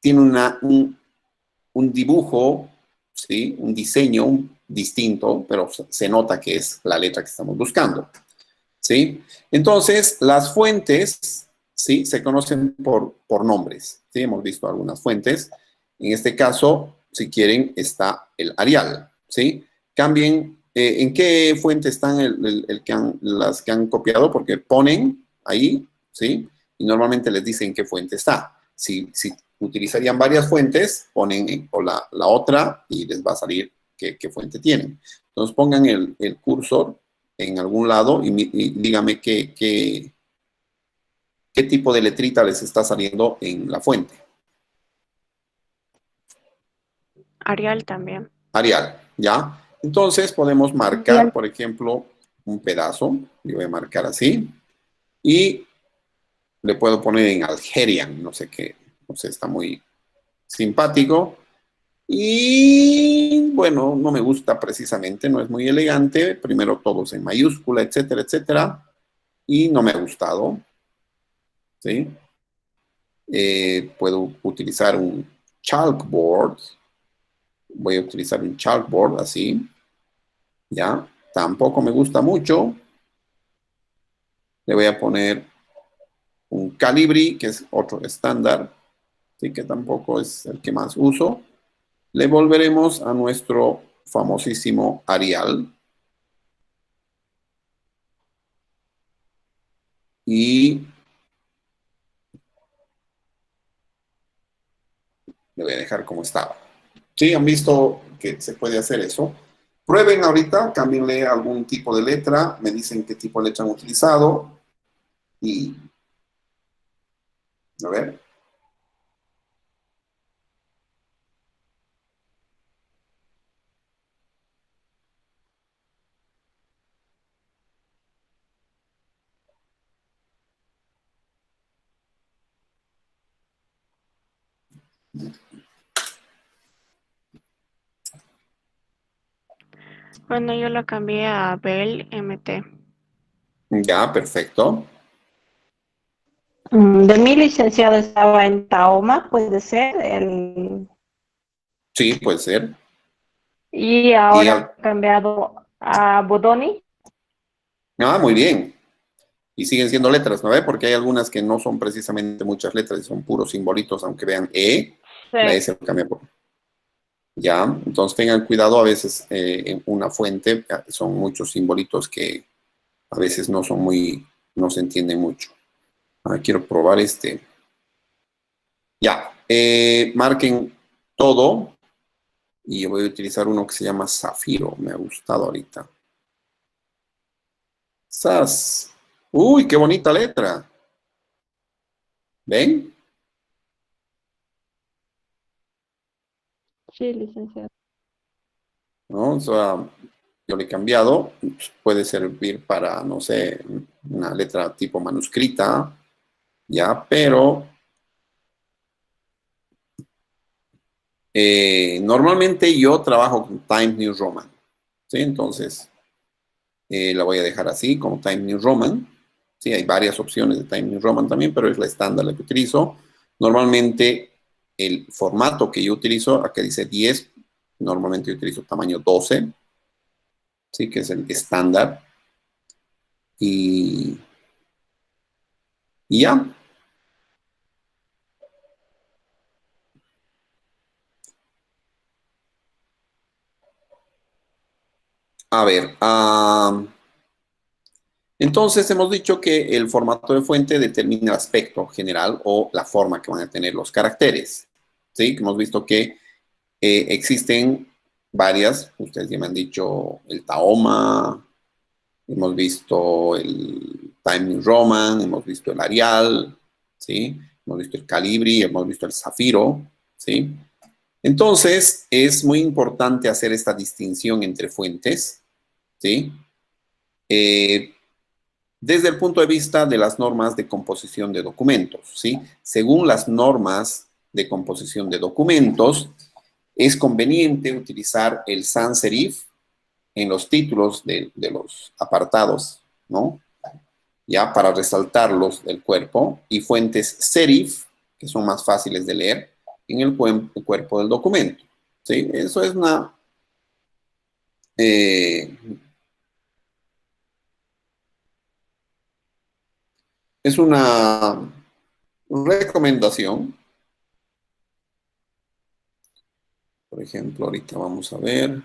tiene un dibujo, ¿sí? Un diseño distinto, pero se nota que es la letra que estamos buscando, ¿sí? Entonces, las fuentes, ¿sí? Se conocen por nombres, ¿sí? Hemos visto algunas fuentes. En este caso, si quieren, está el Arial, ¿sí? Cambien, ¿en qué fuente están las que han copiado? Porque ponen ahí, ¿sí? Y normalmente les dicen qué fuente está. Si utilizarían varias fuentes, ponen o la otra y les va a salir qué fuente tienen. Entonces pongan el cursor en algún lado y dígame qué tipo de letrita les está saliendo en la fuente. Arial también. Arial, ¿ya? Entonces podemos marcar, Arial. por ejemplo, un pedazo. Yo voy a marcar así. Y le puedo poner en Algerian, no sé qué, no sé, está muy simpático. Y bueno, no me gusta precisamente, no es muy elegante. Primero todos en mayúscula, etcétera, etcétera. Y no me ha gustado, ¿sí? Puedo utilizar un chalkboard. Voy a utilizar un chalkboard así. ¿Ya? Tampoco me gusta mucho. Le voy a poner un Calibri, que es otro estándar. Así que tampoco es el que más uso. Le volveremos a nuestro famosísimo Arial. Y le voy a dejar como estaba. ¿Sí? ¿Han visto que se puede hacer eso? Prueben ahorita, cámbienle algún tipo de letra, me dicen qué tipo de letra han utilizado y a ver. Bueno, yo lo cambié a Bell MT. Ya, perfecto. De mi licenciado estaba en Tahoma, puede ser, Sí, puede ser. y Y ahora ha cambiado a Bodoni. muy bien. Y siguen siendo letras, ¿no ve? Porque hay algunas que no son precisamente muchas letras, son puros simbolitos, aunque vean E, la Sí. S lo cambia por... Ya, entonces tengan cuidado, a veces en una fuente son muchos simbolitos que a veces no son muy, no se entienden mucho. Ahora quiero probar este. Ya, marquen todo y yo voy a utilizar uno que se llama Zafiro, me ha gustado ahorita. Sas. Uy, qué bonita letra. ¿Ven? Sí, licenciado. ¿No? O sea, yo le he cambiado, pues, puede servir para, no sé, una letra tipo manuscrita, ya, pero normalmente yo trabajo con Times New Roman, ¿sí? Entonces, la voy a dejar así, como Times New Roman. Sí, hay varias opciones de Times New Roman también, pero es la estándar la que utilizo. Normalmente, el formato que yo utilizo, acá dice 10, normalmente yo utilizo tamaño 12, ¿sí? Que es el estándar. Y, y ya. A ver, entonces hemos dicho que el formato de fuente determina el aspecto general o la forma que van a tener los caracteres. ¿Sí? Hemos visto que existen varias, ustedes ya me han dicho el Tahoma, hemos visto el Time New Roman, hemos visto el Arial, ¿sí? Hemos visto el Calibri, hemos visto el Zafiro, ¿sí? Entonces, es muy importante hacer esta distinción entre fuentes, ¿sí? Eh, desde el punto de vista de las normas de composición de documentos, ¿sí? Según las normas de composición de documentos, es conveniente utilizar el sans serif en los títulos de los apartados, ¿no? Ya para resaltarlos del cuerpo, y fuentes serif, que son más fáciles de leer, en el cuerpo del documento, ¿sí? Eso eh, es una recomendación. Por ejemplo, ahorita vamos a ver.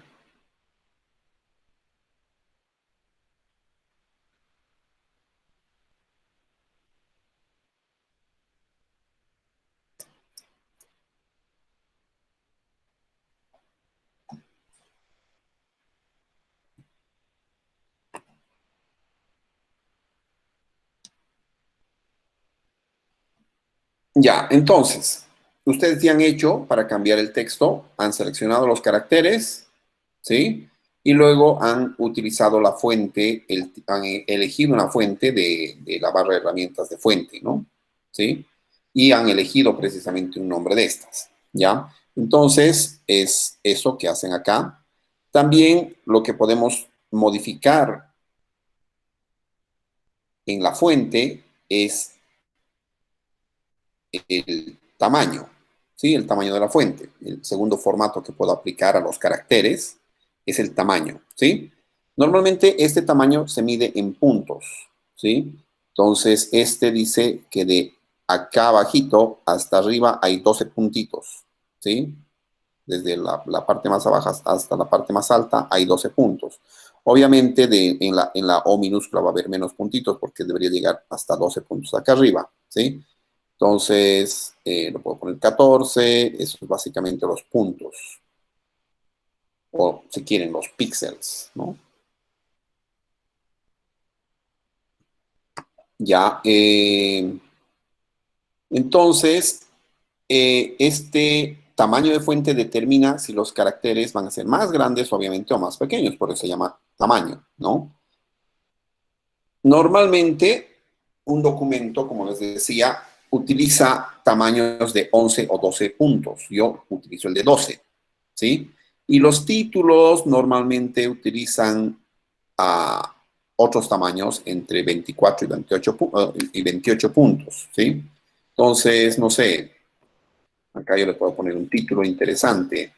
Ya, entonces, ustedes ya han hecho para cambiar el texto, han seleccionado los caracteres, ¿sí? Y luego han utilizado la fuente, han elegido una fuente de la barra de herramientas de fuente, ¿no? ¿Sí? Y han elegido precisamente un nombre de estas, ¿ya? Entonces, es eso que hacen acá. También lo que podemos modificar en la fuente es el tamaño, ¿sí? El tamaño de la fuente. El segundo formato que puedo aplicar a los caracteres es el tamaño, ¿sí? Normalmente este tamaño se mide en puntos, ¿sí? Entonces, este dice que de acá abajito hasta arriba hay 12 puntitos, ¿sí? Desde la parte más baja hasta la parte más alta hay 12 puntos. Obviamente en la O minúscula va a haber menos puntitos porque debería llegar hasta 12 puntos acá arriba, ¿sí? Entonces, lo puedo poner 14, eso es básicamente los puntos, o si quieren, los píxeles, ¿no? Ya, entonces, este tamaño de fuente determina si los caracteres van a ser más grandes, obviamente, o más pequeños, por eso se llama tamaño, ¿no? Normalmente, un documento, como les decía, utiliza tamaños de 11 o 12 puntos. Yo utilizo el de 12, ¿sí? Y los títulos normalmente utilizan otros tamaños entre 24 y 28 puntos, ¿sí? Entonces, no sé, acá yo le puedo poner un título interesante.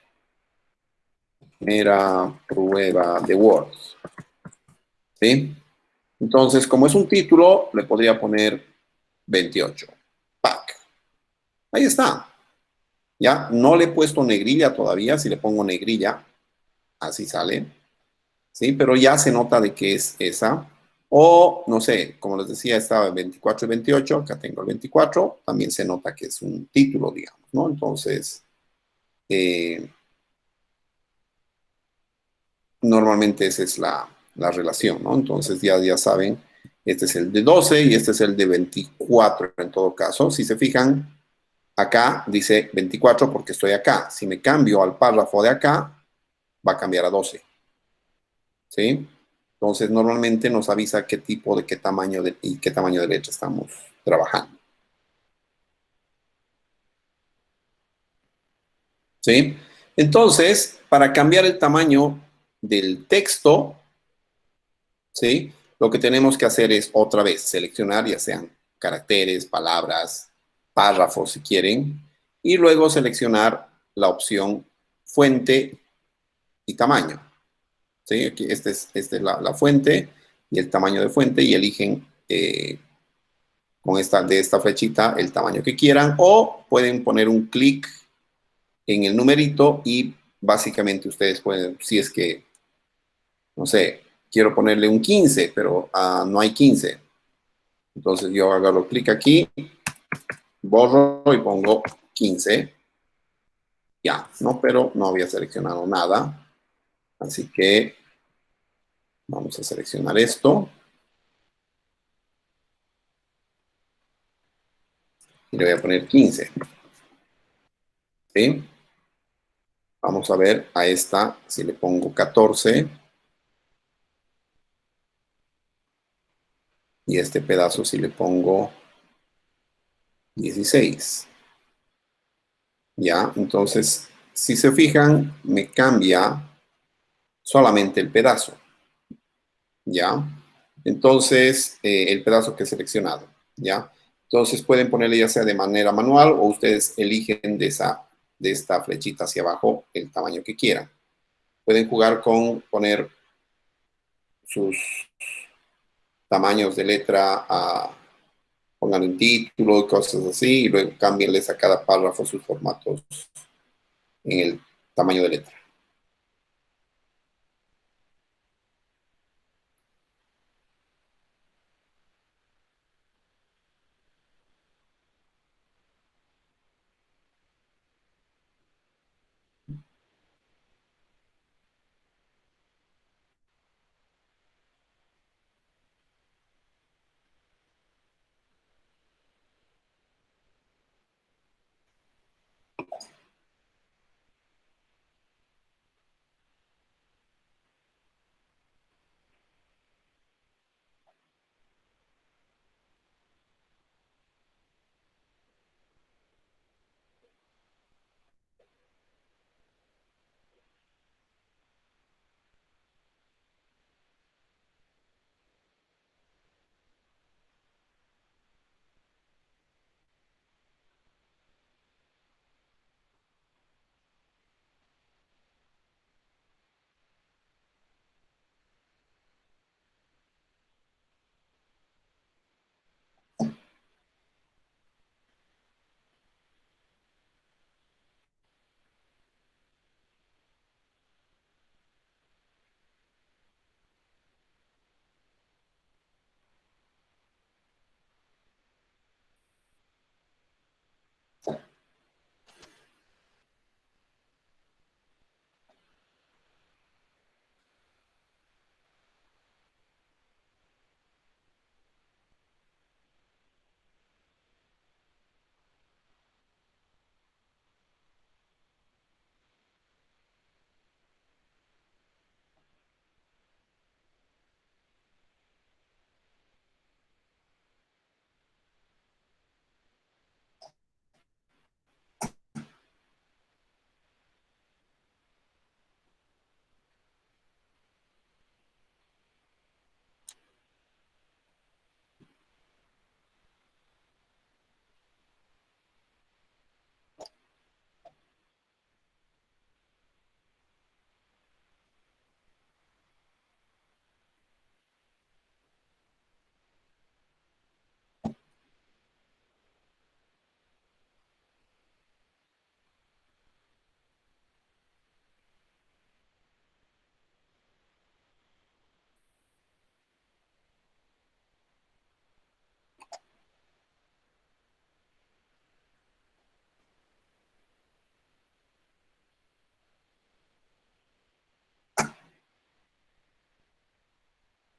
Primera prueba de Word, ¿sí? Entonces, como es un título, le podría poner 28. Pack. Ahí está. Ya, no le he puesto negrilla todavía. Si le pongo negrilla, así sale. ¿Sí? Pero ya se nota de que es esa. O, no sé, como les decía, estaba el 24 y 28. Acá tengo el 24. También se nota que es un título, digamos, ¿no? Entonces, normalmente esa es la relación, ¿no? Entonces ya saben, este es el de 12 y este es el de 24 en todo caso. Si se fijan, acá dice 24 porque estoy acá. Si me cambio al párrafo de acá, va a cambiar a 12. ¿Sí? Entonces normalmente nos avisa qué tipo de qué tamaño y qué tamaño de letra estamos trabajando. ¿Sí? Entonces, para cambiar el tamaño del texto, ¿sí? Lo que tenemos que hacer es otra vez seleccionar, ya sean caracteres, palabras, párrafos si quieren, y luego seleccionar la opción fuente y tamaño. ¿Sí? Aquí esta es la fuente y el tamaño de fuente y eligen de esta flechita el tamaño que quieran o pueden poner un clic en el numerito y básicamente ustedes pueden, si es que, no sé, quiero ponerle un 15, pero no hay 15. Entonces yo hago clic aquí, borro y pongo 15. Ya, ¿no? Pero no había seleccionado nada. Así que vamos a seleccionar esto. Y le voy a poner 15. ¿Sí? Vamos a ver a esta, si le pongo 14. Y este pedazo si le pongo 16. Ya, entonces, si se fijan, me cambia solamente el pedazo. ¿Ya? Entonces, el pedazo que he seleccionado. ¿Ya? Entonces, pueden ponerle ya sea de manera manual o ustedes eligen de esta flechita hacia abajo el tamaño que quieran. Pueden jugar con poner sus tamaños de letra pongan un título y cosas así, y luego cámbienles a cada párrafo sus formatos en el tamaño de letra.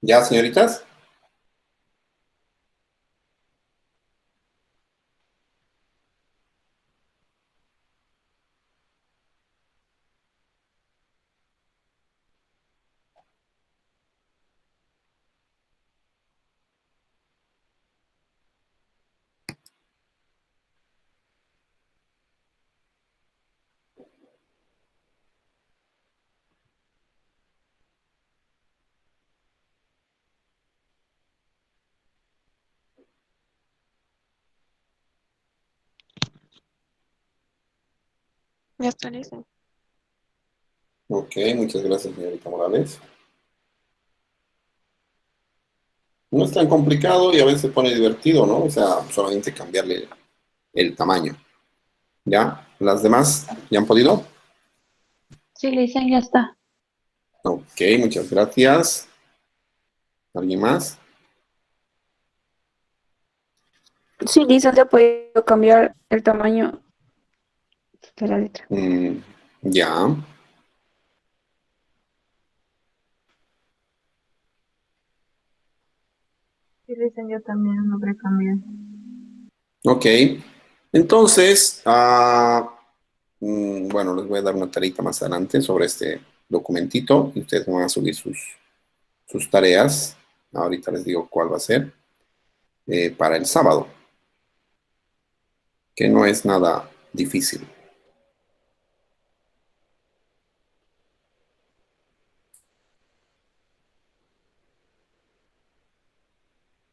¿Ya, señoritas? Ya está listo. Ok, muchas gracias, señorita Morales. No es tan complicado y a veces se pone divertido, ¿no? O sea, solamente cambiarle el tamaño. ¿Ya? ¿Las demás ya han podido? Sí, Licen, ya está. Ok, muchas gracias. ¿Alguien más? Sí, Lisa, se ha podido cambiar el tamaño de la letra. Ya. Sí, dicen yo también logré cambiar. Ok. Entonces, bueno, les voy a dar una tarita más adelante sobre este documentito y ustedes van a subir sus tareas. Ahorita les digo cuál va a ser para el sábado, que no es nada difícil.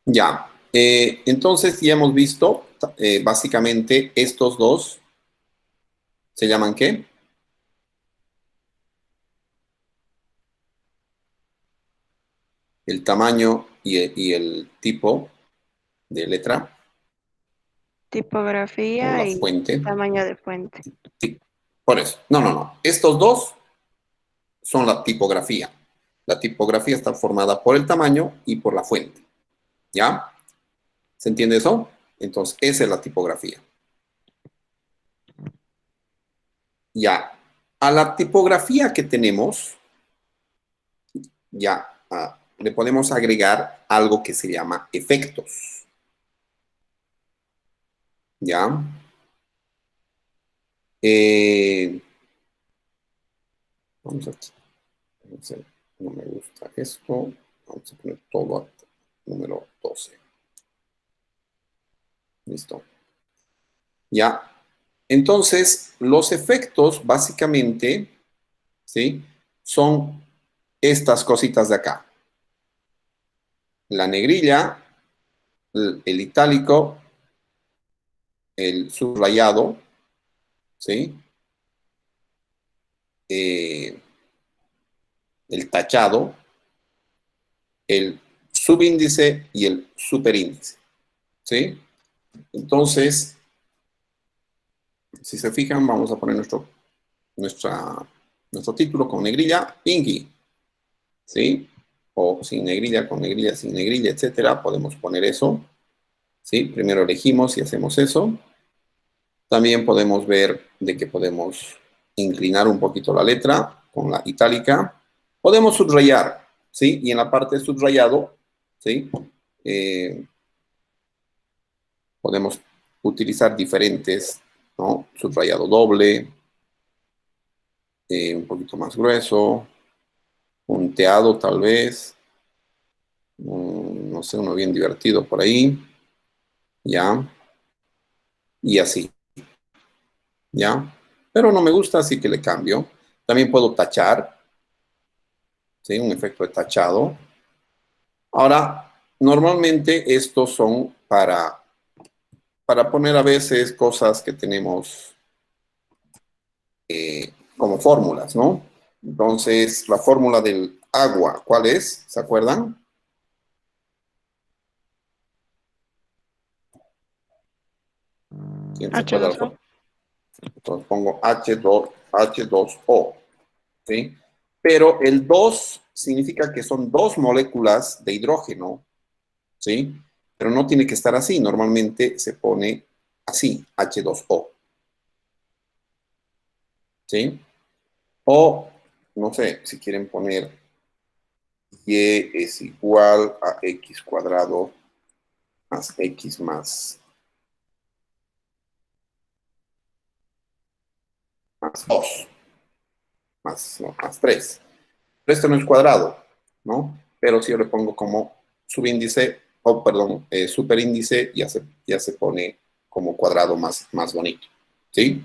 Ya, entonces ya hemos visto básicamente estos dos, ¿se llaman qué? El tamaño y el tipo de letra o Tipografía la y fuente. tamaño de fuente. Sí, por eso. No, no, no. Estos dos son la tipografía. La tipografía está formada por el tamaño y por la fuente. ¿Ya? ¿Se entiende eso? Entonces, esa es la tipografía. Ya. A la tipografía que tenemos, ya le podemos agregar algo que se llama efectos. ¿Ya? Vamos aquí. No me gusta esto. Vamos a poner todo a número 12. Listo. Ya. Entonces, los efectos básicamente, ¿sí? Son estas cositas de acá. La negrilla, el itálico, el subrayado, ¿sí? El tachado, el subíndice y el superíndice, ¿sí? Entonces, si se fijan, vamos a poner nuestro título con negrilla, Pinky, ¿sí? O sin negrilla, con negrilla, sin negrilla, etcétera. Podemos poner eso, ¿sí? Primero elegimos y hacemos eso. También podemos ver de que podemos inclinar un poquito la letra con la itálica. Podemos subrayar, ¿sí? Y en la parte de subrayado, ¿sí? Podemos utilizar diferentes, ¿no? Subrayado doble, un poquito más grueso, punteado tal vez, no sé, uno bien divertido por ahí, ¿ya? Y así, ¿ya? Pero no me gusta, así que le cambio. También puedo tachar, ¿sí? Un efecto de tachado. Ahora, normalmente estos son para poner a veces cosas que tenemos como fórmulas, ¿no? Entonces, la fórmula del agua, ¿cuál es? ¿Se acuerdan? ¿Quién se acuerda de la H2O. fórmula? Entonces pongo H2O, ¿sí? Pero el 2 significa que son dos moléculas de hidrógeno, ¿sí? Pero no tiene que estar así, normalmente se pone así, H2O, ¿sí? O, no sé, si quieren poner y es igual a x cuadrado más x más 2, más 3. Pero esto no es cuadrado, ¿no? Pero si yo le pongo como subíndice, o perdón, superíndice, ya se pone como cuadrado más bonito, ¿sí?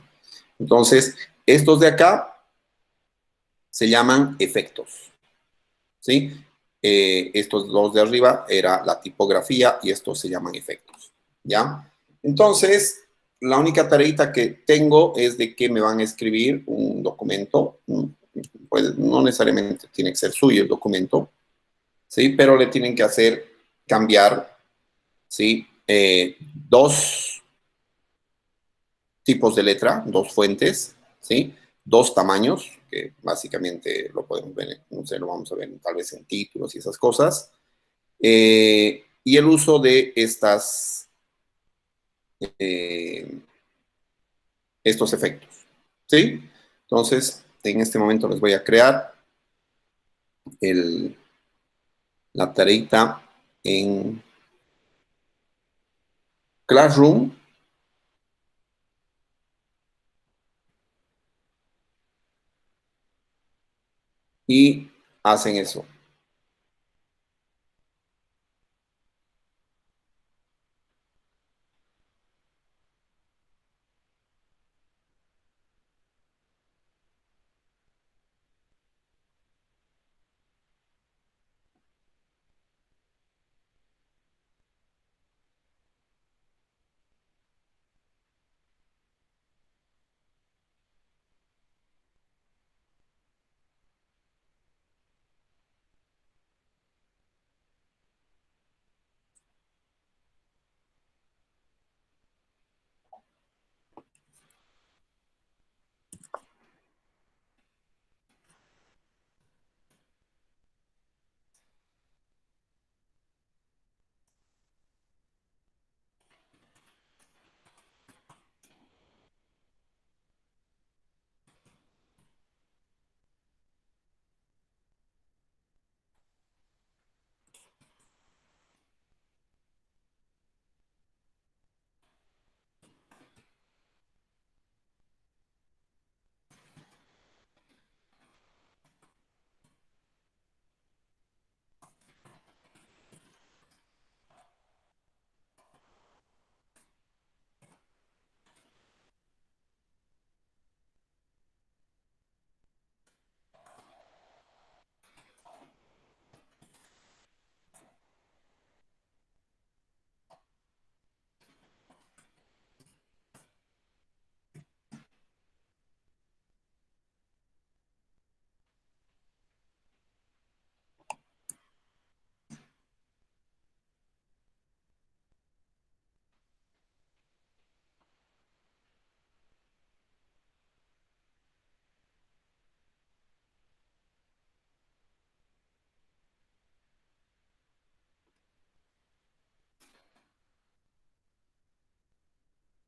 Entonces, estos de acá se llaman efectos, ¿sí? Estos dos de arriba era la tipografía y estos se llaman efectos, ¿ya? Entonces, la única tareita que tengo es de que me van a escribir un documento, pues no necesariamente tiene que ser suyo el documento, ¿sí? Pero le tienen que hacer cambiar, ¿sí? Dos tipos de letra, dos fuentes, ¿sí? Dos tamaños, que básicamente lo podemos ver, no sé, lo vamos a ver tal vez en títulos y esas cosas. Y el uso de estos efectos, ¿sí? Entonces, en este momento les voy a crear la tareita en Classroom. Y hacen eso.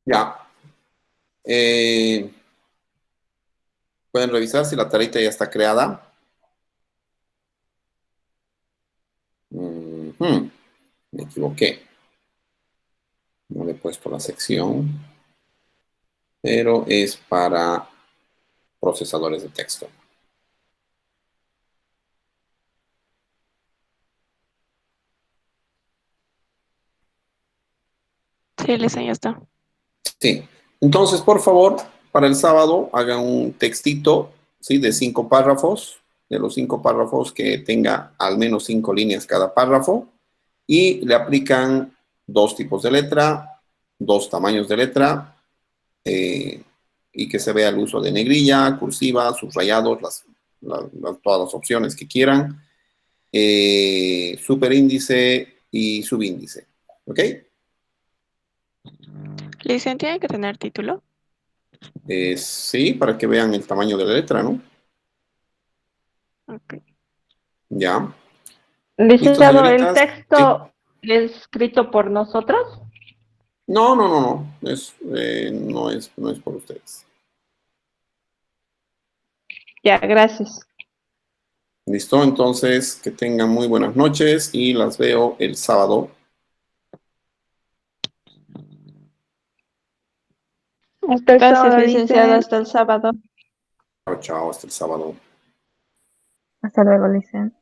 Ya. Pueden revisar si la tareita ya está creada. Me equivoqué. No le he puesto la sección. Pero es para procesadores de texto. Sí, Lisa, ya está. Sí. Entonces, por favor, para el sábado hagan un textito, ¿sí? De 5 párrafos. De los 5 párrafos que tenga al menos 5 líneas cada párrafo. Y le aplican 2 tipos de letra, 2 tamaños de letra, y que se vea el uso de negrilla, cursiva, subrayados, todas las opciones que quieran, superíndice y subíndice. ¿Ok? Lisa, ¿tiene que tener título? Sí, para que vean el tamaño de la letra, ¿no? Ok. Ya. ¿Listo, Licenciado, ¿el señoritas? Sí. texto es escrito por nosotros? No, no, no, no. No es por ustedes. Ya, gracias. ¿Listo? Entonces, que tengan muy buenas noches y las veo el sábado. Hasta el Gracias, sábado, licenciado. Licen. Hasta el sábado. Chao, chao, hasta el sábado. Hasta luego, Licen.